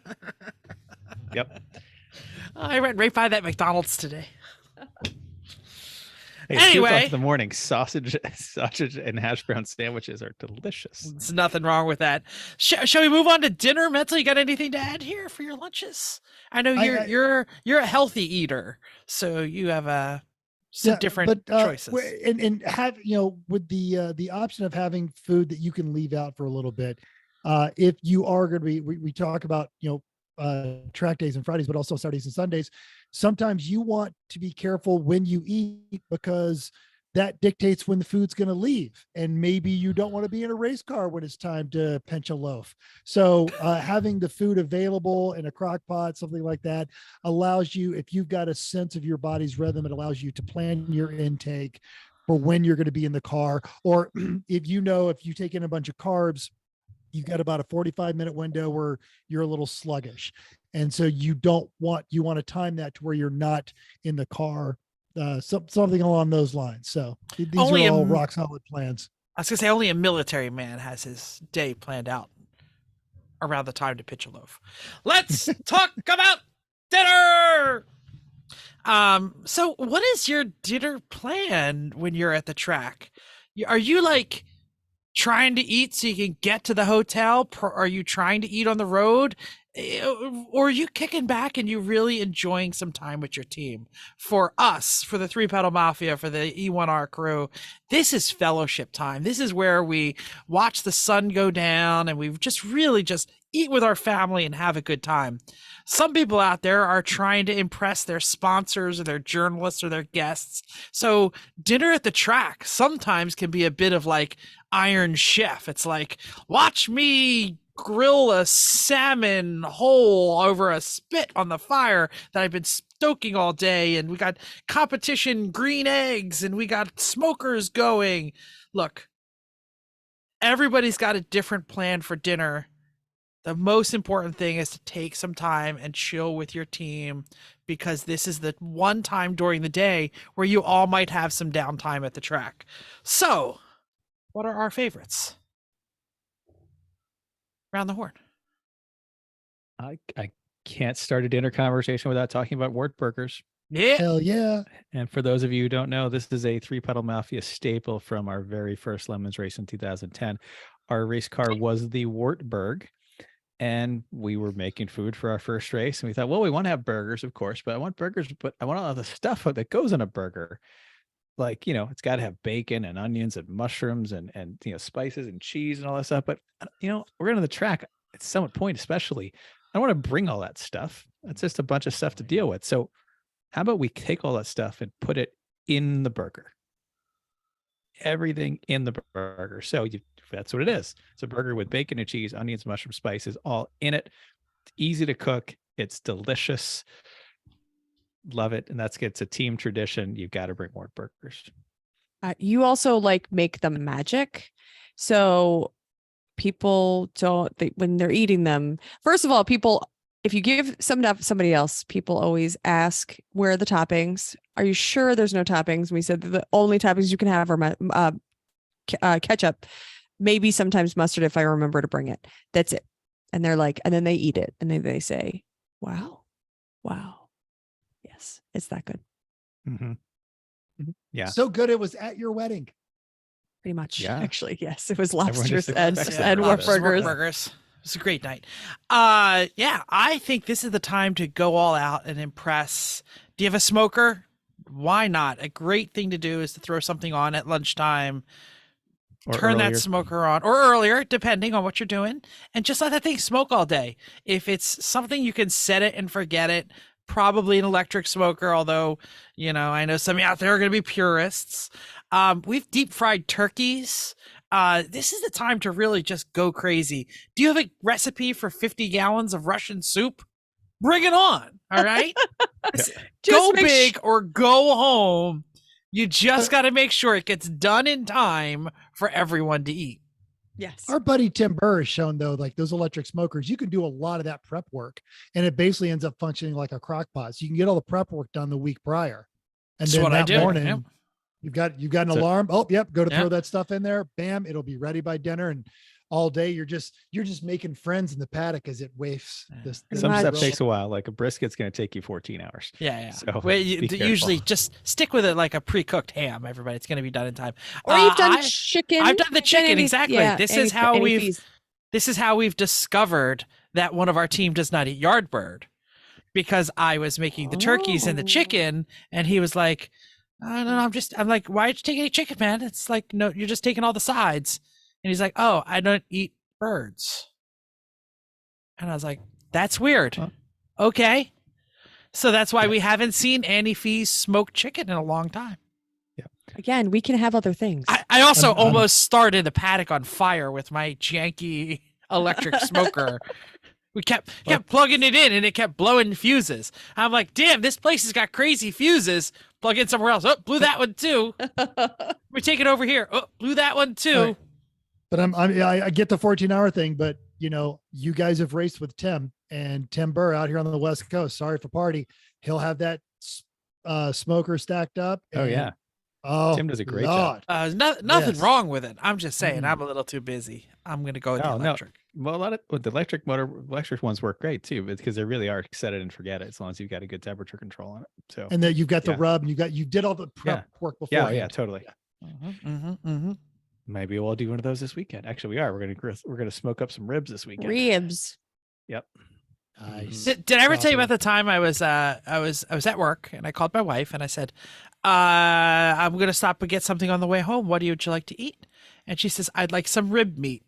Yep. I went right by that McDonald's today. Hey, 2 o'clock Anyway. in the morning, sausage and hash brown sandwiches are delicious. There's nothing wrong with that. Shall we move on to dinner? Mental, you got anything to add here for your lunches? I know you're a healthy eater, so you have some different choices. And have, with the option of having food that you can leave out for a little bit, if you are going to be, we talk about, track days and Fridays, but also Saturdays and Sundays. Sometimes you want to be careful when you eat because that dictates when the food's going to leave. And maybe you don't want to be in a race car when it's time to pinch a loaf. So having the food available in a crock pot, something like that, allows you, if you've got a sense of your body's rhythm, it allows you to plan your intake for when you're going to be in the car. Or if you take in a bunch of carbs, you've got about a 45-minute window where you're a little sluggish. And so you want to time that to where you're not in the car, something along those lines. So these are all rock solid plans. I was gonna say only a military man has his day planned out around the time to pitch a loaf. Let's talk about dinner. So what is your dinner plan when you're at the track? Are you like trying to eat so you can get to the hotel? Are you trying to eat on the road? Or are you kicking back and you really enjoying some time with your team? For us, for the Three Pedal Mafia, for the E1R crew, this is fellowship time. This is where we watch the sun go down and we just really just eat with our family and have a good time. Some people out there are trying to impress their sponsors or their journalists or their guests. So dinner at the track sometimes can be a bit of like Iron Chef. It's like, watch me grill a salmon whole over a spit on the fire that I've been stoking all day, and we got competition green eggs and we got smokers going. Look, everybody's got a different plan for dinner. The most important thing is to take some time and chill with your team, because this is the one time during the day where you all might have some downtime at the track. So what are our favorites? Round the horn. I can't start a dinner conversation without talking about Wart burgers. Yeah. Hell yeah. And for those of you who don't know, this is a Three Pedal Mafia staple from our very first Lemons race in 2010. Our race car was the Wartburg, and we were making food for our first race. And we thought, well, we want to have burgers, of course, but I want burgers, but I want all the stuff that goes in a burger. Like, it's got to have bacon and onions and mushrooms and spices and cheese and all that stuff. But, we're going to the track at Summit Point, especially. I don't want to bring all that stuff. It's just a bunch of stuff to deal with. So how about we take all that stuff and put it in the burger? Everything in the burger. So that's what it is. It's a burger with bacon and cheese, onions, mushrooms, spices, all in it. It's easy to cook. It's delicious. Love it. And it's a team tradition. You've got to bring more burgers. You also make them magic. So people when they're eating them, first of all, if you give some to somebody else, people always ask, where are the toppings? Are you sure there's no toppings? And we said the only toppings you can have are ketchup, maybe sometimes mustard if I remember to bring it. That's it. And they're like, and then they eat it and they say, wow. Yes, it's that good. Mm-hmm. Yeah. So good it was at your wedding. Pretty much. Yeah. Actually, yes. It was Everyone lobsters just and expects that. Wart burgers. Burgers. It's a great night. Yeah, I think this is the time to go all out and impress. Do you have a smoker? Why not? A great thing to do is to throw something on at lunchtime, Or turn earlier. that smoker on, or earlier, depending on what you're doing, and just let that thing smoke all day. If it's something you can set it and forget it, probably an electric smoker, although, I know some of you out there are going to be purists. We've deep fried turkeys. This is the time to really just go crazy. Do you have a recipe for 50 gallons of Russian soup? Bring it on. All right. Go big or go home. You just got to make sure it gets done in time for everyone to eat. Yes. Our buddy Tim Burr has shown though, like those electric smokers, you can do a lot of that prep work and it basically ends up functioning like a crock pot. So you can get all the prep work done the week prior. And That's then what I that do. morning, Yep. you've got an So- alarm. Oh, yep. Go to Yeah. throw that stuff in there. Bam. It'll be ready by dinner. And all day you're just making friends in the paddock as it wafts. This Some Much. stuff takes a while. Like a brisket's going to take you 14 hours. Yeah. So Well, be careful. usually just stick with it like a pre-cooked ham. Everybody, it's going to be done in time. Or you've done I- chicken. I've done the chicken, any- exactly. yeah, This any- is how any we've feast. this is how we've discovered that one of our team does not eat yardbird, because I was making the turkeys and the Oh. chicken, and he was like, "I don't know, I'm like, why aren't you taking any chicken, man? It's like, no, you're just taking all the sides." And he's like, "Oh, I don't eat birds." And I was like, "That's weird." Huh. Okay. So that's why we haven't seen Annie Fee's smoked chicken in a long time. Again, we can have other things. I also I'm- almost started a paddock on fire with my janky electric smoker. We kept plugging it in and it kept blowing fuses. I'm like, damn, this place has got crazy fuses. Plug in somewhere else. Oh, blew that one too. We take it over here. Oh, blew that one too. Right. But I get the 14-hour thing, but you guys have raced with Tim and Tim Burr out here on the West Coast. Sorry for party. He'll have that smoker stacked up. Oh, and- yeah. Oh, Tim does a great job. Lord. Nothing Yes. wrong with it. I'm just saying, Mm. I'm a little too busy. I'm going to go with the No, no. electric. Well, a lot of with the electric ones work great too, because they really are set it and forget it as long as you've got a good temperature control on it. So And then you've got the Yeah. rub and you did all the prep work before. yeah, totally. Mm-hmm. Maybe we'll do one of those this weekend. Actually, we are. We're gonna smoke up some ribs this weekend. Ribs. Yep. Nice. Did I ever tell you Awesome. about the time I was at work and I called my wife and I said, I'm gonna stop and get something on the way home. What would you like to eat? And she says, I'd like some rib meat.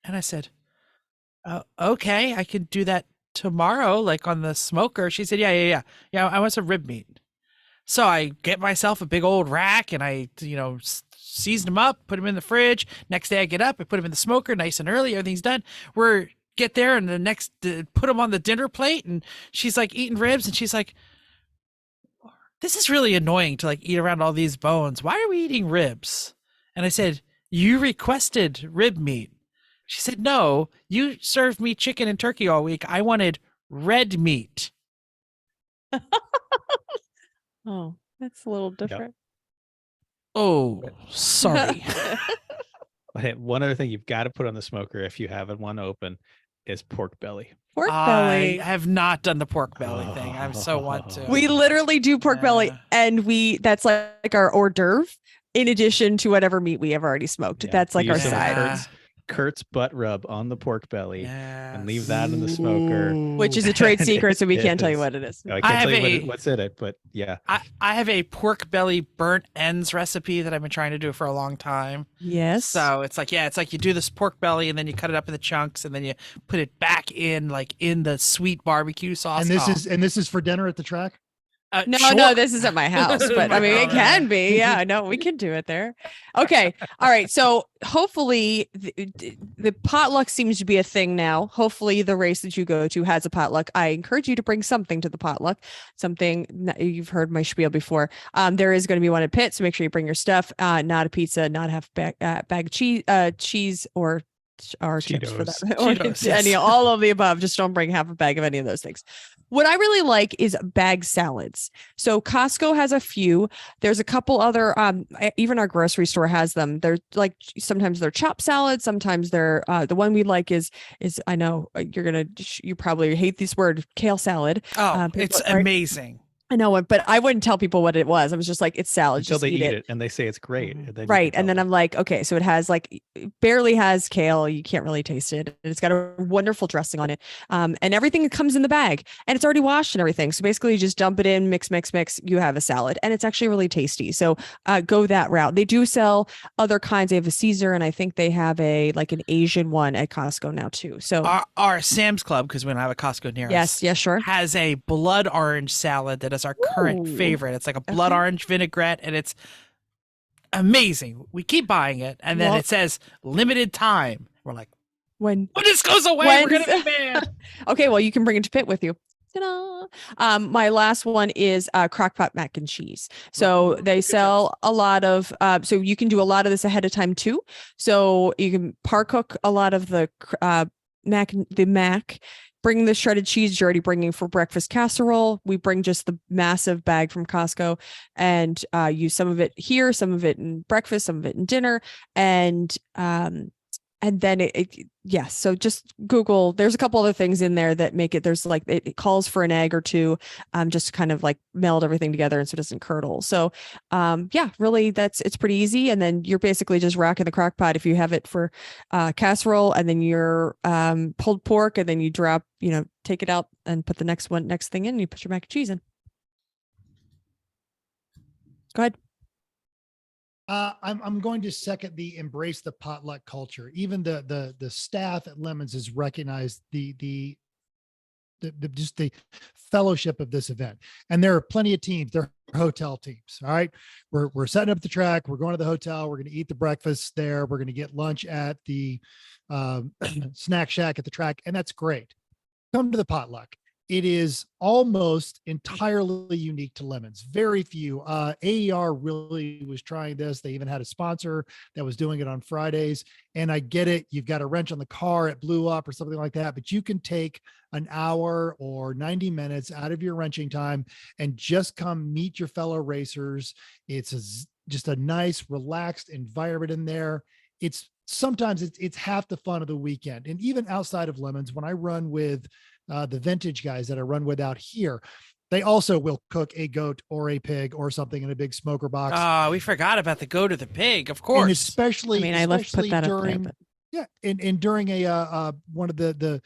And I said, okay, I can do that tomorrow, like on the smoker. She said, yeah. I want some rib meat. So I get myself a big old rack and I, season them up, put them in the fridge. Next day I get up, I put them in the smoker nice and early. Everything's done. Get there and put them on the dinner plate. And she's like eating ribs and she's like, this is really annoying to like eat around all these bones. Why are we eating ribs? And I said, you requested rib meat. She said, no, you served me chicken and turkey all week. I wanted red meat. Oh, that's a little different. Oh, sorry. Hey, one other thing you've got to put on the smoker if you haven't one open is pork belly. Pork I belly. have not done the pork belly thing. I so want to. We literally do pork belly, Yeah. and that's like our hors d'oeuvre in addition to whatever meat we have already smoked. Yeah, That's like we our use some side, Yeah. Kurt's butt rub on the pork belly and leave Yes. that in the smoker. which is a trade And secret, so we it can't tell you is. what it is. I I can't have tell you a- what's in it, but yeah. I have a pork belly burnt ends recipe that I've been trying to do for a long time. Yes. So it's like you do this pork belly and then you cut it up in the chunks and then you put it back in in the sweet barbecue sauce. And this is for dinner at the track. No, sure. this is at my house, but I mean, it can be. Yeah, no, we can do it there. Okay. All right. So hopefully the potluck seems to be a thing now. Hopefully the race that you go to has a potluck. I encourage you to bring something to the potluck, something you've heard my spiel before. There is going to be one at Pitt. So make sure you bring your stuff, not a pizza, not half bag of cheese or chips for that. Or Cheetos, all of the above. Just don't bring half a bag of any of those things. What I really like is bag salads. So Costco has a few. There's a couple other, even our grocery store has them. They're like, sometimes they're chopped salads. Sometimes they're, the one we like is I know you probably hate this word, kale salad. Oh, people- it's right? amazing. I know it, but I wouldn't tell people what it was. I was just like, it's salad. Until Just they eat it. and they say it's great. And then you Right. can And then tell I'm like, okay, so it has it barely has kale. You can't really taste it. And it's got a wonderful dressing on it. And everything comes in the bag and it's already washed and everything. So basically you just dump it in, mix. You have a salad and it's actually really tasty. So go that route. They do sell other kinds. They have a Caesar and I think they have an Asian one at Costco now too. So Our Sam's Club, because we don't have a Costco near us, yes, sure. has a blood orange salad that is our current Ooh. favorite. It's like a blood Okay. orange vinaigrette and it's amazing. We keep buying it and then Well- it says limited time. We're like, When when this goes away, we're When's- gonna be mad. okay, well you can bring it to Pitt with you. Ta-da. My last one is crockpot mac and cheese. So they sell a lot of so you can do a lot of this ahead of time too. So you can par cook a lot of the mac, bring the shredded cheese you're already bringing for breakfast casserole. We bring just the massive bag from Costco and use some of it here, some of it in breakfast, some of it in dinner, and then yes. So just Google, there's a couple other things in there that make it, there's like, it calls for an egg or two, just to kind of like meld everything together and so it doesn't curdle. So, yeah, really it's pretty easy. And then you're basically just racking the crock pot if you have it for, casserole, and then your, pulled pork, and then you drop, take it out and put the next thing in, and you put your mac and cheese in. Go ahead. I'm going to second the embrace the potluck culture. Even the staff at Lemons has recognized the just the fellowship of this event. And there are plenty of teams. There are hotel teams. All right. We're setting up the track. We're going to the hotel. We're going to eat the breakfast there. We're going to get lunch at the snack shack at the track. And that's great. Come to the potluck. It is almost entirely unique to Lemons. Very few. AER really was trying this. They even had a sponsor that was doing it on Fridays. And I get it. You've got a wrench on the car. It blew up or something like that. But you can take an hour or 90 minutes out of your wrenching time and just come meet your fellow racers. It's just a nice, relaxed environment in there. Sometimes it's half the fun of the weekend. And even outside of Lemons, when I run with the vintage guys that I run with out here, they also will cook a goat or a pig or something in a big smoker box. Oh, we forgot about the goat or the pig, of course. And especially, I left put that during, up there, yeah, and during a one of the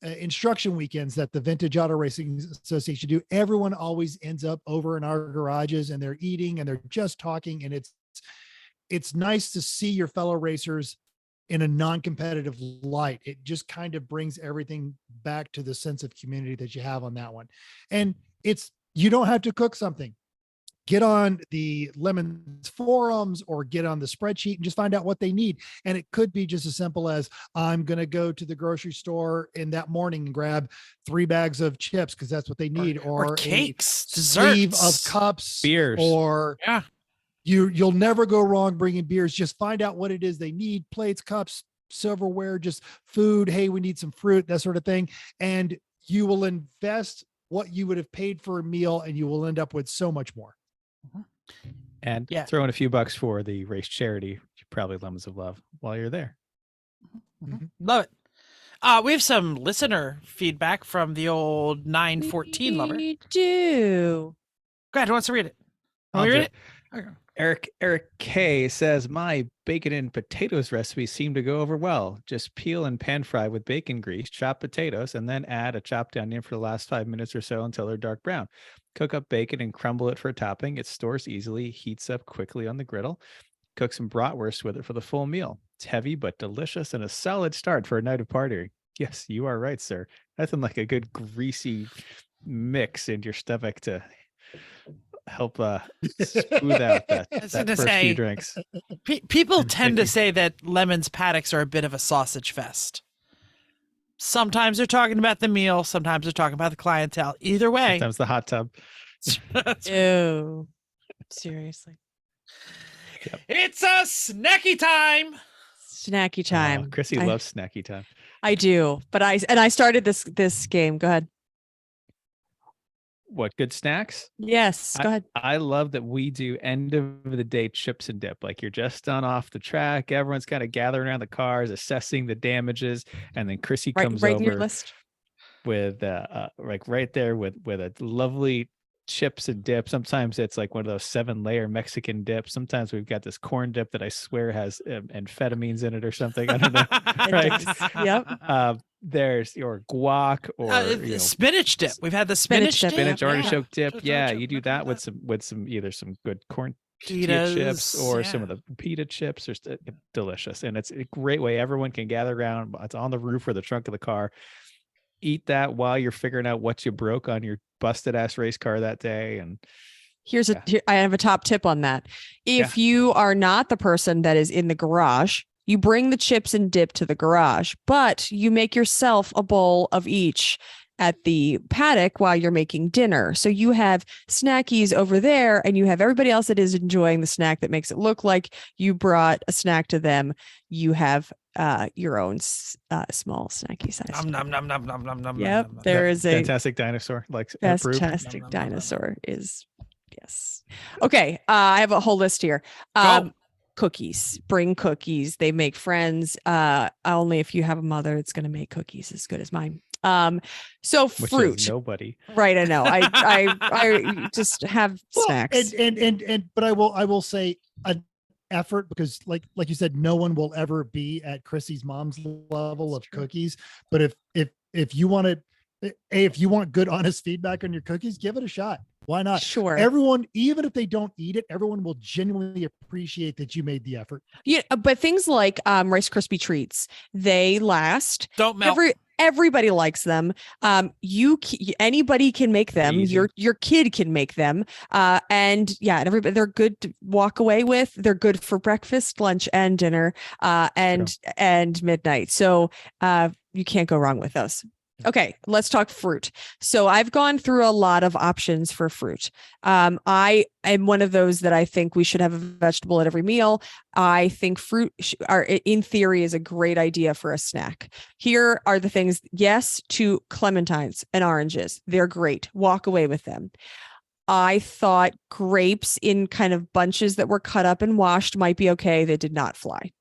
instruction weekends that the Vintage Auto Racing Association do, everyone always ends up over in our garages and they're eating and they're just talking, and it's nice to see your fellow racers in a non-competitive light. It just kind of brings everything back to the sense of community that you have on that one. And you don't have to cook something. Get on the Lemons forums or get on the spreadsheet and just find out what they need. And it could be just as simple as, I'm going to go to the grocery store in that morning and grab 3 bags of chips because that's what they need, or cakes, a sleeve of desserts, cups, beers, or yeah. You'll never go wrong bringing beers. Just find out what it is they need: plates, cups, silverware, just food. Hey, we need some fruit, that sort of thing. And you will invest what you would have paid for a meal, and you will end up with so much more. And throw in a few bucks for the race charity, probably Lemons of Love, while you're there. Mm-hmm. Love it. We have some listener feedback from the old 914 lover. We do. Go ahead. Who wants to read it? I'll Want me to read do it? Okay. Eric K says, my bacon and potatoes recipes seem to go over well. Just peel and pan fry with bacon grease, chop potatoes, and then add a chopped onion for the last 5 minutes or so until they're dark brown. Cook up bacon and crumble it for a topping. It stores easily, heats up quickly on the griddle. Cook some bratwurst with it for the full meal. It's heavy but delicious and a solid start for a night of partying. Yes, you are right, sir. Nothing like a good greasy mix in your stomach to help smooth out that first few drinks. People tend to say that Lemons paddocks are a bit of a sausage fest. Sometimes they're talking about the meal, sometimes they're talking about the clientele. Either way, Sometimes the hot tub. Ew. Seriously. Yep. It's a snacky time. Snacky time. Chrissy loves snacky time. I do, but I started this game. Go ahead. What, good snacks? Yes, go ahead. I love that we do end of the day chips and dip. Like, you're just done off the track. Everyone's kind of gathering around the cars, assessing the damages. And then Chrissy comes right over in your list. with like right there with a lovely chips and dip. Sometimes it's like one of those 7-layer Mexican dips. Sometimes we've got this corn dip that I swear has amphetamines in it or something. I don't know. Right? Yep. There's your guac or spinach dip. We've had the spinach dip. Spinach artichoke dip. Yeah, you do that with some either some good corn tortilla chips or some of the pita chips. Are delicious, and it's a great way everyone can gather around. It's on the roof or the trunk of the car. Eat that while you're figuring out what you broke on your busted ass race car that day. And I have a top tip on that. If you are not the person that is in the garage, you bring the chips and dip to the garage, but you make yourself a bowl of each at the paddock while you're making dinner. So you have snackies over there and you have everybody else that is enjoying the snack that makes it look like you brought a snack to them. You have your own small snacky size. Nom, nom, nom, nom, nom, nom, Yep, nom, nom. there is a Fantastic Dinosaur. Like approved. fantastic Nom, nom, nom, nom, nom. dinosaur is yes. Okay, I have a whole list here. Go. Cookies. Bring cookies. They make friends. Only if you have a mother that's going to make cookies as good as mine. So Which fruit. is nobody. Right, I know. I just have snacks. But I will say an effort, because like you said, no one will ever be at Chrissy's mom's level of cookies. But if you want to, if you want good, honest feedback on your cookies, give it a shot. Why not? Sure. Everyone, even if they don't eat it, everyone will genuinely appreciate that you made the effort. Yeah, but things like Rice Krispie treats, they last. Don't melt. Everybody likes them. Anybody can make them. Easy. Your kid can make them. And everybody, they're good to walk away with. They're good for breakfast, lunch, and dinner, and midnight. So you can't go wrong with those. Okay, let's talk fruit. So I've gone through a lot of options for fruit. I am one of those that I think we should have a vegetable at every meal. I think fruit in theory is a great idea for a snack. Here are the things. Yes, to clementines and oranges. They're great. Walk away with them. I thought grapes in kind of bunches that were cut up and washed might be okay. They did not fly.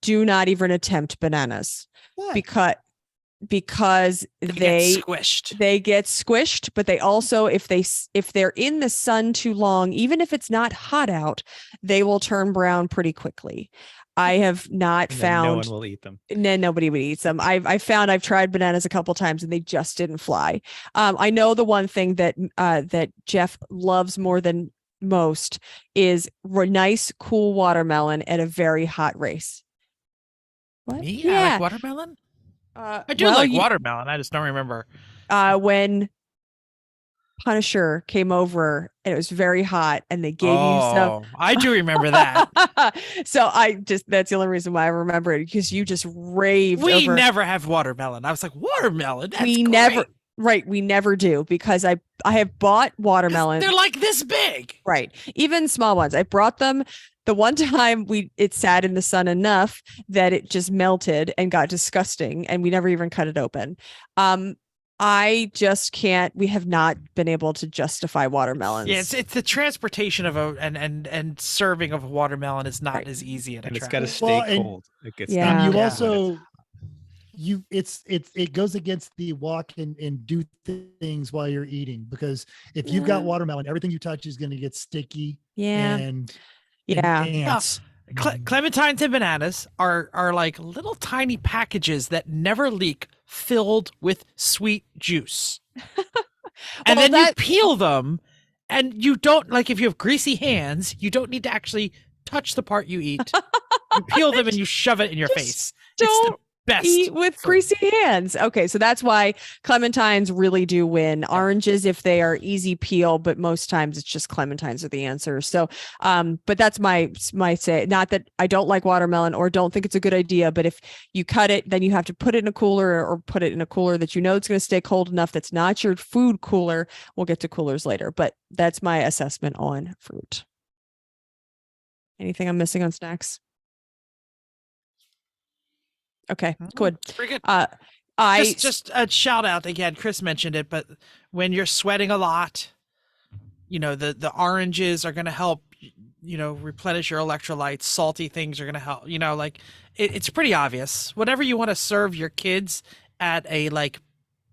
Do not even attempt bananas. What? Because They get squished, but they also, if they're in the sun too long, even if it's not hot out, they will turn brown pretty quickly. I have not And then found no one will eat them. and then nobody would eat them. I've tried bananas a couple times and they just didn't fly. I know the one thing that Jeff loves more than most is nice, cool watermelon at a very hot race. What? Me? I like watermelon. I do like watermelon. I just don't remember. When Punisher came over and it was very hot and they gave you some. I do remember that. So that's the only reason why I remember it, because you just raved. We over. never have watermelon. I was like, watermelon? That's We great. never. Right. We never do, because I have bought watermelon. They're like this big. Right. Even small ones. I brought them. The one time it sat in the sun enough that it just melted and got disgusting, and we never even cut it open. I just can't. We have not been able to justify watermelons. Yeah, it's the transportation of and serving of a watermelon is not as easy at a And it's track. got to stay cold. It gets Yeah. And you Yeah. also, it goes against the walk and do things while you're eating, because if you've got watermelon, everything you touch is going to get sticky. Yeah. And Yeah. ants. Clementines and bananas are like little tiny packages that never leak, filled with sweet juice. And Well, then you peel them, and you don't, like, if you have greasy hands, you don't need to actually touch the part you eat. You peel them and you shove it in your face. It's the Don't best. eat with greasy hands. Okay, so that's why clementines really do win. Oranges, if they are easy peel, but most times it's just clementines are the answer. So, but that's my say. Not that I don't like watermelon or don't think it's a good idea, but if you cut it, then you have to put it in a cooler, or put it in a cooler that you know it's going to stay cold enough. That's not your food cooler. We'll get to coolers later, but that's my assessment on fruit. Anything I'm missing on snacks? Okay, good. It's pretty good. Just a shout out again. Chris mentioned it, but when you're sweating a lot, the oranges are going to help, replenish your electrolytes. Salty things are going to help, it's pretty obvious. Whatever you want to serve your kids at a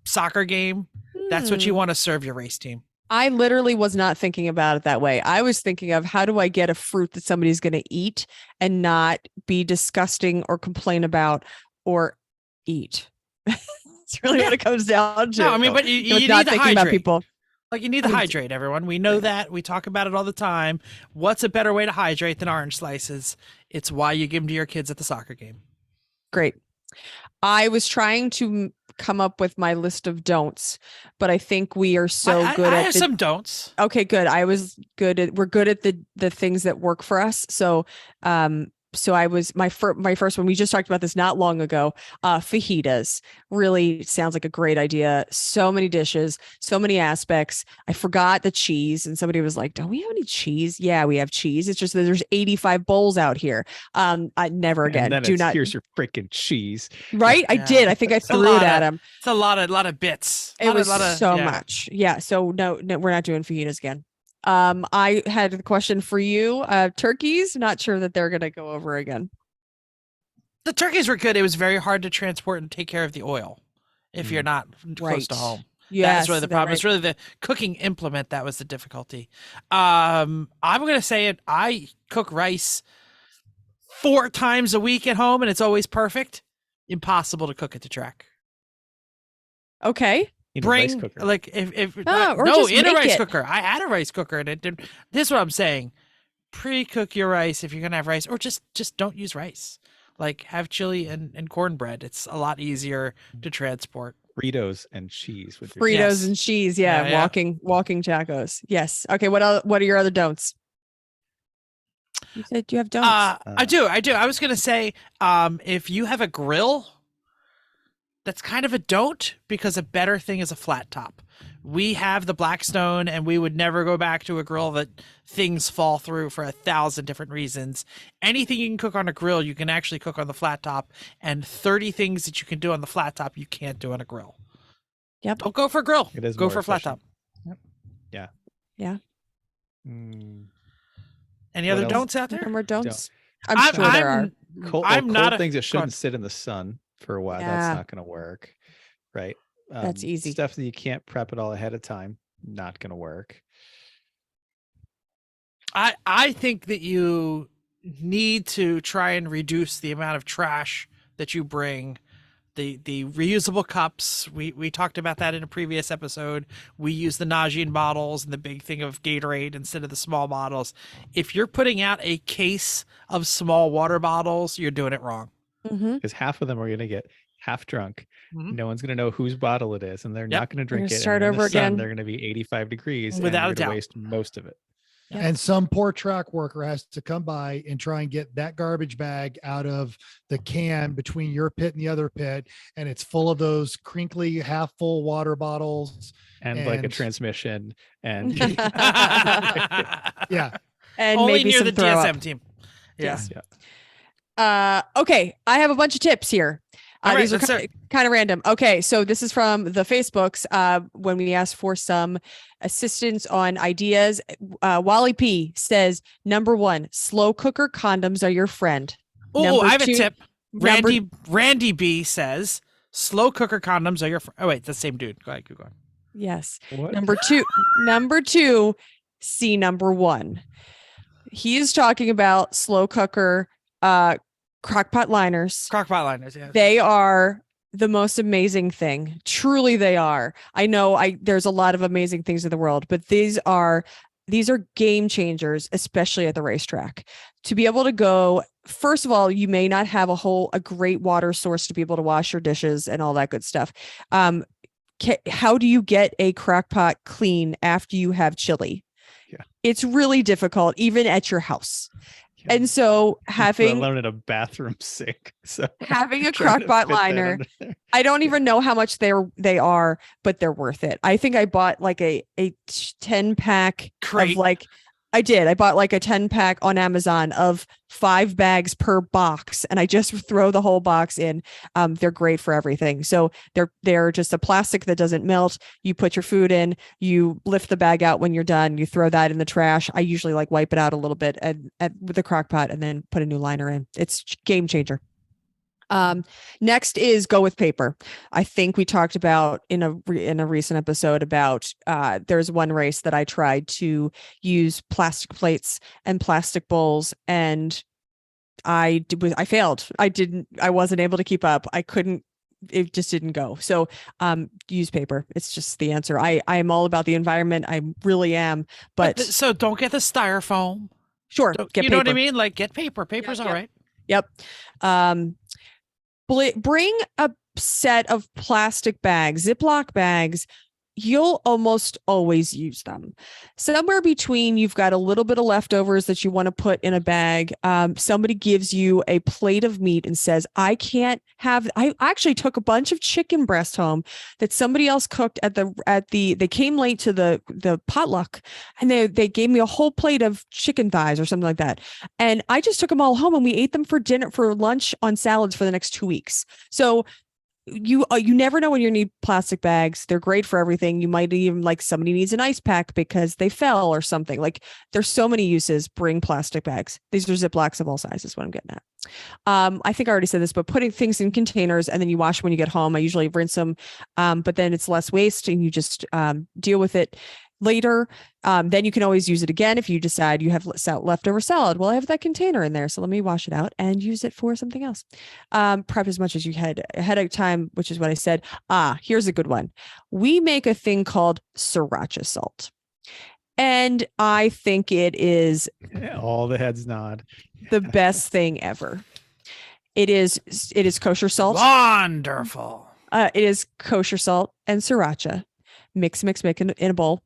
soccer game, that's what you want to serve your race team. I literally was not thinking about it that way. I was thinking of, how do I get a fruit that somebody's going to eat and not be disgusting or complain about or eat. It's really what it comes down to. No, I mean, but you need not to thinking hydrate. about people. You need to hydrate, everyone. We know that. We talk about it all the time. What's a better way to hydrate than orange slices? It's why you give them to your kids at the soccer game. Great. I was trying to come up with my list of don'ts, but I think we are good I at have some don'ts. Okay, good. We're good at the things that work for us. So so I was my first one. We just talked about this not long ago. Fajitas really sounds like a great idea. So many dishes, so many aspects. I forgot the cheese, and somebody was like, "Don't we have any cheese?" Yeah, we have cheese. It's just that there's 85 bowls out here. I never again. And then Do not. Here's your freaking cheese. Right? I did. I think I threw it at him. It's a lot of bits. It was so much. Yeah. So no, we're not doing fajitas again. I had a question for you. Turkeys, not sure that they're gonna go over again. The turkeys were good. It was very hard to transport and take care of the oil if you're not close to home. Yeah, that's really the problem. It's really the cooking implement that was the difficulty. I'm gonna say it. I cook rice 4 times a week at home, and it's always perfect. Impossible to cook at the track. Okay. Bring like if or no just in a make rice it. cooker. I had a rice cooker and it did. This is what I'm saying. Pre-cook your rice if you're gonna have rice, or just don't use rice. Like have chili and cornbread. It's a lot easier to transport. Fritos and cheese with your Fritos and cheese. Yeah, Yeah. walking tacos. Yes. Okay. What are your other don'ts? You said you have don'ts. I do. I was gonna say, if you have a grill, that's kind of a don't, because a better thing is a flat top. We have the Blackstone, and we would never go back to a grill that things fall through for 1,000 different reasons. Anything you can cook on a grill, you can actually cook on the flat top, and 30 things that you can do on the flat top, you can't do on a grill. Yep. Don't go for a grill. It is go more for a flat top. efficient. Yep. Yeah. Any other else? don'ts out there? No more don'ts. I'm- I'm sure there are. Cold, I'm cold not a- things that go on. shouldn't sit in the sun for a while. Yeah. That's not going to work, right? That's easy. Stuff that you can't prep it all ahead of time, not going to work. I think that you need to try and reduce the amount of trash that you bring. The reusable cups, we talked about that in a previous episode. We use the Najin bottles and the big thing of Gatorade instead of the small bottles. If you're putting out a case of small water bottles, you're doing it wrong. Mm-hmm. Because half of them are going to get half drunk. Mhm. No one's going to know whose bottle it is, and they're not going to drink gonna it. and start in the over sun, again. They're going to be 85 degrees. Without and a you're gonna doubt. waste most of it. Yeah. And some poor track worker has to come by and try and get that garbage bag out of the can between your pit and the other pit. And it's full of those crinkly, half full water bottles. And like a And- transmission. And Yeah. And Only maybe near some the throw up. DSM team. Yeah. Yes. Okay, I have a bunch of tips here. All right, These are let's start. kind of random. Okay, so this is from the Facebooks. When we asked for some assistance on ideas, Wally P says, number 1, slow cooker condoms are your friend. Oh, Number I have 2 a tip. number- Randy B says, slow cooker condoms are your oh wait, the same dude. Go ahead, keep going. Yes. What? Number 2, see number 1. He is talking about slow cooker crockpot liners. Crockpot liners, yeah. They are the most amazing thing. Truly they are. I know there's a lot of amazing things in the world, but these are game changers, especially at the racetrack. To be able to go, first of all, you may not have a great water source to be able to wash your dishes and all that good stuff. How do you get a crockpot clean after you have chili? Yeah. It's really difficult, even at your house. Yeah. And so Let having alone in a bathroom sink. So having a trying to crockpot fit that liner, under there. I don't even know how much they are, but they're worth it. I think I bought like a 10-pack Crate. of like I bought like a 10-pack on Amazon of 5 bags per box, and I just throw the whole box in. They're great for everything. So they're just a plastic that doesn't melt. You put your food in, you lift the bag out when you're done, you throw that in the trash. I usually like wipe it out a little bit with the crock pot and then put a new liner in. It's game changer. Next is go with paper. I think we talked about in a recent episode about there's one race that I tried to use plastic plates and plastic bowls, and I failed. I wasn't able to keep up. It just didn't go. So use paper. It's just the answer. I am all about the environment. I really am. But so don't get the styrofoam. sure, get you paper. know what I mean? Like get paper. Paper's all yeah. right. Yep. Bring a set of plastic bags, Ziploc bags. you'll almost always use them. Somewhere between, you've got a little bit of leftovers that you want to put in a bag. Somebody gives you a plate of meat and says, I actually took a bunch of chicken breast home that somebody else cooked they came late to the potluck, and they gave me a whole plate of chicken thighs or something like that. And I just took them all home and we ate them for lunch on salads for the next 2 weeks. So you never know when you need plastic bags. They're great for everything. You might even, like, somebody needs an ice pack because they fell or something. Like, there's so many uses. Bring plastic bags. These are Ziplocs of all sizes, what I'm getting at. I think I already said this, but putting things in containers and then you wash them when you get home. I usually rinse them, but then it's less waste and you just deal with it later. Then you can always use it again if you decide you have leftover salad. Well, I have that container in there, so let me wash it out and use it for something else. Prep as much as you had ahead of time, which is what I said. Here's a good one. We make a thing called sriracha salt, and I think it is All the heads nod. the best thing ever. It is kosher salt. Wonderful. It is kosher salt and sriracha. Mix in a bowl.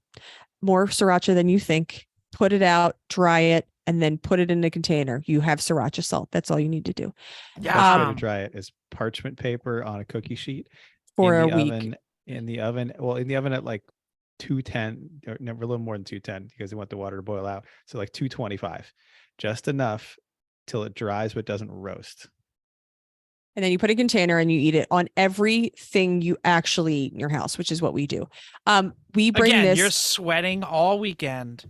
More sriracha than you think. Put it out, dry it, and then put it in a container. You have sriracha salt. That's all you need to do. Yeah. Way to dry it is parchment paper on a cookie sheet For a in the week. oven. In the oven at like 210, or never, a little more than 210 because they want the water to boil out. So like 225, just enough till it dries but doesn't roast. And then you put a container and you eat it on everything you actually eat in your house, which is what we do. We bring Again, this. you're sweating all weekend.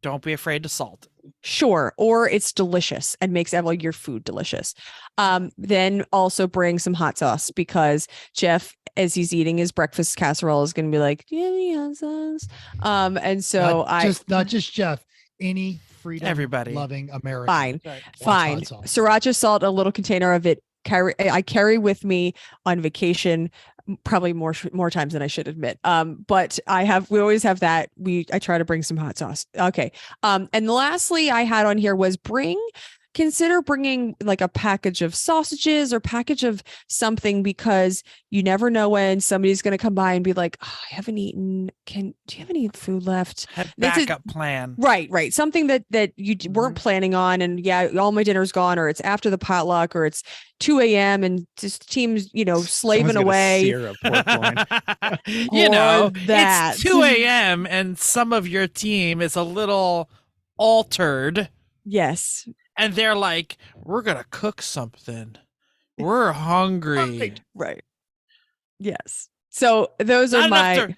Don't be afraid to salt. Sure. Or it's delicious and makes all your food delicious. Then also bring some hot sauce, because Jeff, as he's eating his breakfast casserole, is going to be like, do you have any hot sauce? And so not just Jeff, any freedom Everybody. loving American. Fine. wants Fine. hot sauce. Sriracha salt, a little container of it. I carry with me on vacation, probably more times than I should admit. But we always have that. I try to bring some hot sauce. Okay. And lastly, I had on here was consider bringing like a package of sausages or package of something, because you never know when somebody's going to come by and be like, oh, I haven't eaten. Do you have any food left? Have backup plan. Right. Something that you weren't planning on. And yeah, all my dinner's gone, or it's after the potluck, or it's 2 a.m. and just team's, slaving Someone's gonna away. sear a pork loin. That. It's 2 a.m. and some of your team is a little altered. Yes. And they're like, we're going to cook something. We're hungry. Right. Yes. So those are not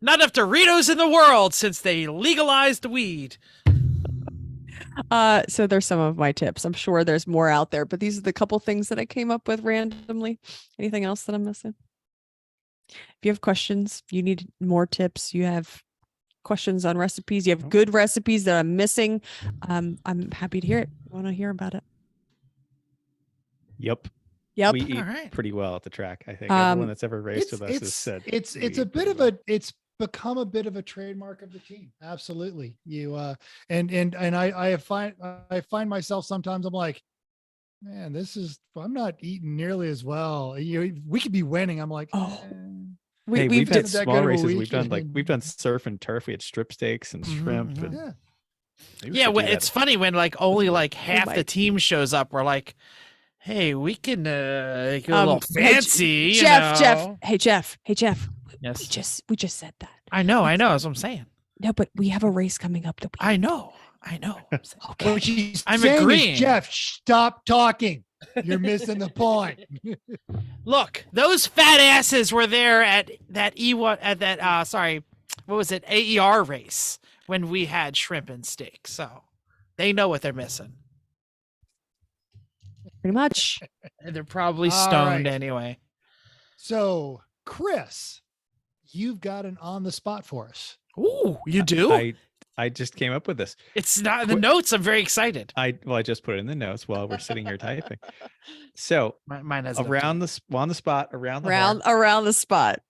enough Doritos in the world since they legalized weed. So there's some of my tips. I'm sure there's more out there, but these are the couple things that I came up with randomly. Anything else that I'm missing? If you have questions, you need more tips, you have questions on recipes, you have good recipes that I'm missing, I'm happy to hear it. I want to hear about it. Yep. Yep. We eat All right. pretty well at the track. I think everyone that's ever raced with us has said it's we a eat bit pretty of well. it's become a bit of a trademark of the team. Absolutely. You I find myself sometimes, I'm like, man, I'm not eating nearly as well. We could be winning. I'm like, We've had that small good of a races. We've done weekend. surf and turf. We had strip steaks and shrimp. Mhm. And Yeah. we Yeah, should do that. it's funny when only half the might. team shows up. We're like, hey, we can get a little fancy. Jeff. Hey, Jeff. Yes. We just said that. I know. That's what I'm saying. No, but we have a race coming up. I know. Okay. What she's I'm saying agreeing. is, Jeff, stop talking. You're missing the point. Look, those fat asses were there at that E1 at that what was it, AER race when we had shrimp and steak. So they know what they're missing. Pretty much. And they're probably All stoned right. anyway. So, Chris, you've got an on the spot for us. Ooh, you do? I just came up with this. It's not in the notes. I'm very excited. I just put it in the notes while we're sitting here typing. So Mine has on the spot, around the Around the spot.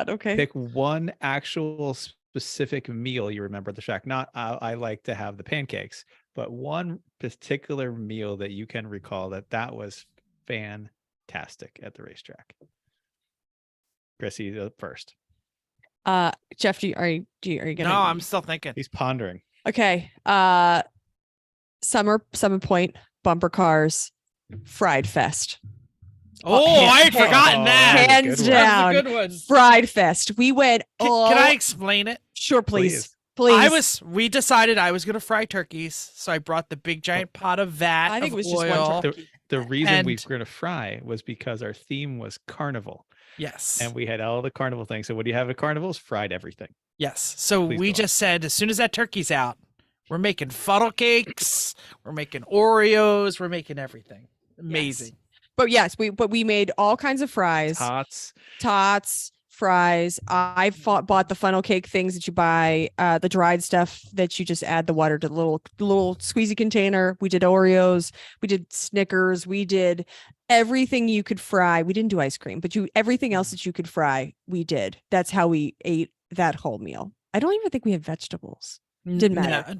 Okay. pick one actual specific meal you remember at the track. Not I like to have the pancakes, but one particular meal that you can recall that was fantastic at the racetrack. Chrissy, first. Jeff, are you gonna? No, I'm still thinking. He's pondering. Okay. Summer Point, bumper cars, Fried Fest. Oh, I had forgotten that. Hands good one. down. That's a good one. Fried Fest. We went. Can I explain it? Sure, please. Please. We decided I was going to fry turkeys, so I brought the big giant pot of vat. I think of it was just oil. one turkey. The reason we And- were going to fry was because our theme was carnival, Yes. and we had all the carnival things. So what do you have at carnivals? Fried everything. Yes. So Please we go on. just said as soon as that turkey's out, we're making funnel cakes, we're making Oreos, we're making everything. Amazing. But yes, we made all kinds of fries, tots, fries. I bought the funnel cake things that you buy, the dried stuff that you just add the water to the little squeezy container. We did Oreos, we did Snickers, we did everything you could fry. We didn't do ice cream, but everything else that you could fry, we did. That's how we ate that whole meal. I don't even think we had vegetables. Didn't matter.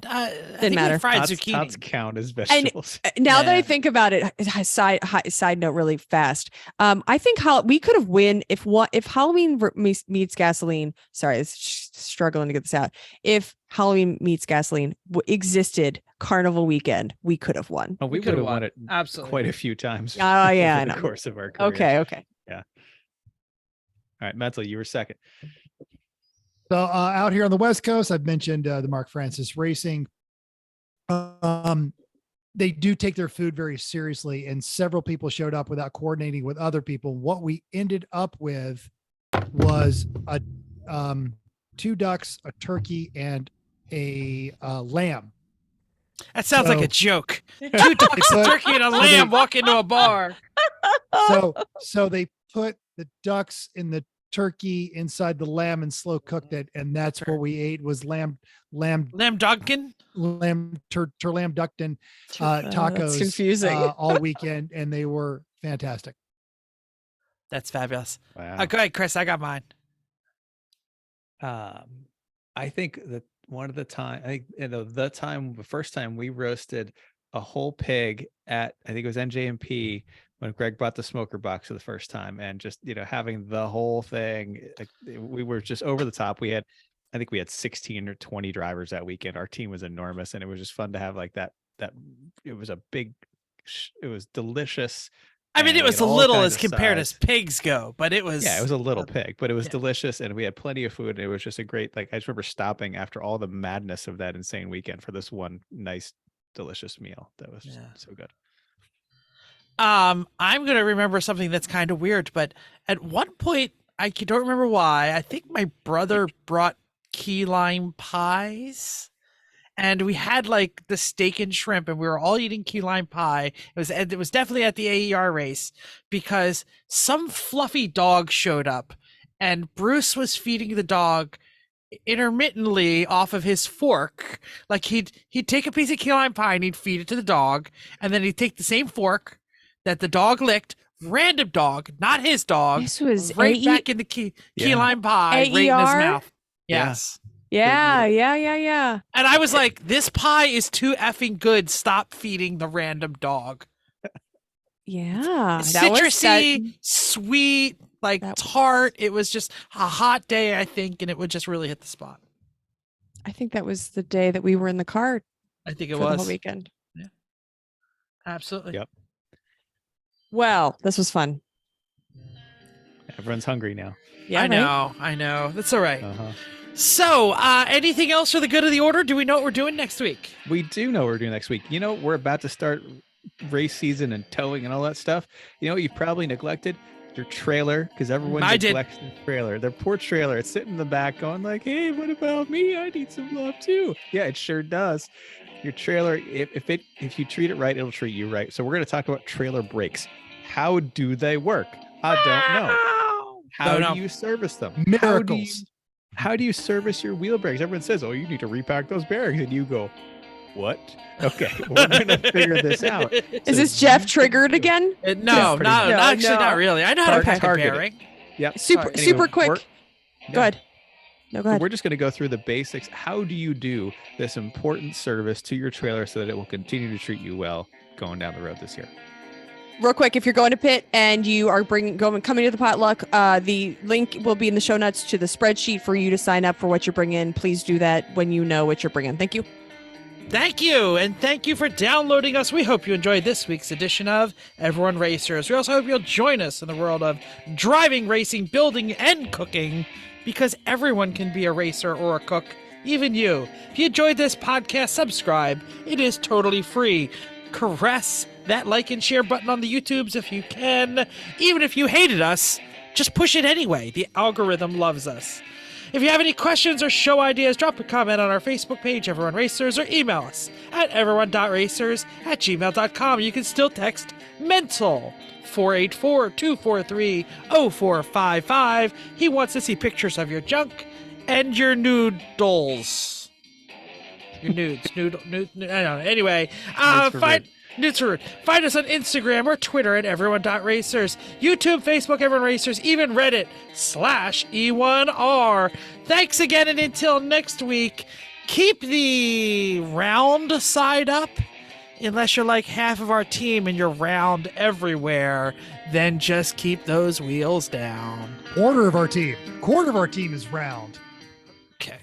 Didn't matter. Fried Tots zucchini. count as vegetables. Now that I Yeah. think about it, side note really fast. I think we could have win if Halloween meets gasoline. Sorry, I'm struggling to get this out. If Halloween meets gasoline existed carnival weekend, we could have won. Oh, we would could've have won. won it Absolutely. quite a few times. Oh, yeah, I over the know. course of our career. Okay. All right, Mental, you were second. So out here on the West Coast, I've mentioned the Mark Francis Racing. They do take their food very seriously, and several people showed up without coordinating with other people. What we ended up with was two ducks, a turkey, and a lamb. That sounds like So- a joke. 2 ducks, a turkey, and a lamb walk into a bar. So they put the ducks in the turkey inside the lamb and slow cooked it, and that's what we ate was lamb Lamb Dunkin'? lamb duckton That's tacos confusing. all weekend, and they were fantastic. That's fabulous. Wow. Go ahead, Chris. I got mine. I think that the first time we roasted a whole pig at, I think it was NJMP when Greg brought the smoker box for the first time, and just, having the whole thing, we were just over the top. I think we had 16 or 20 drivers that weekend. Our team was enormous, and it was just fun to have like that. It was it was delicious. I mean, and it we was had a all little kinds as of compared as sides. pigs go, but it was. Yeah, it was a little pig, but it was yeah. delicious, and we had plenty of food. And it was just a great, I just remember stopping after all the madness of that insane weekend for this one nice, delicious meal. That was just so good. I'm going to remember something that's kind of weird, but at one point, I don't remember why. I think my brother brought key lime pies, and we had like the steak and shrimp, and we were all eating key lime pie. It was definitely at the AER race because some fluffy dog showed up, and Bruce was feeding the dog intermittently off of his fork. Like he'd take a piece of key lime pie and he'd feed it to the dog, and then he'd take the same fork that the dog licked, random dog, not his dog, This was right AE back in the key Yeah. lime pie, right in his AER? mouth. Yeah. Yes. Yeah. And I was like, this pie is too effing good. Stop feeding the random dog. Yeah. It's That was citrusy, sweet, like that was- tart. It was just a hot day, I think, and it would just really hit the spot. I think that was the day that we were in the car I think it for the whole was. weekend. Absolutely. Yep. Well, this was fun. Everyone's hungry now. Yeah, I know. That's all right. Uh-huh. So, anything else for the good of the order? Do we know what we're doing next week? We do know what we're doing next week. We're about to start race season and towing and all that stuff. You know what you've probably neglected? Your trailer, because everyone I did. neglects their trailer. Their poor trailer. It's sitting in the back going like, hey, what about me? I need some love too. Yeah, it sure does. Your trailer, if you treat it right, it'll treat you right. So we're going to talk about trailer brakes. How do they work? I don't know. How Don't know. do you service them? Miracles. How do you service your wheel brakes? Everyone says, oh, you need to repack those bearings. And you go, what? Okay, we're going to figure this out. Is this Jeff triggered again? No, pretty no, much. actually, No. not really. I know how to pack a Target it. bearing. Yep. Super Anyway, quick. we're- Go ahead. No, go So ahead. we're just going to go through the basics. How do you do this important service to your trailer so that it will continue to treat you well going down the road this year? real quick, if you're going to pit and you are coming to the potluck, the link will be in the show notes to the spreadsheet for you to sign up for what you're bringing. Please do that when you know what you're bringing. Thank you. Thank you, and thank you for downloading us. We hope you enjoyed this week's edition of Everyone Racers. We also hope you'll join us in the world of driving, racing, building, and cooking, because everyone can be a racer or a cook, even you. If you enjoyed this podcast, subscribe. It is totally free. Caress that like and share button on the YouTubes if you can. Even if you hated us, just push it anyway. The algorithm loves us. If you have any questions or show ideas, drop a comment on our Facebook page, Everyone Racers, or email us at everyone.racers@gmail.com. You can still text MENTAL 484-243-0455. He wants to see pictures of your junk and your noodles. Your nudes. I don't know. Anyway, find us on Instagram or Twitter at everyone.racers, YouTube, Facebook, Everyone Racers, even Reddit /E1R. Thanks again, and until next week, keep the round side up. Unless you're like half of our team and you're round everywhere, then just keep those wheels down. Quarter of our team is round. Okay.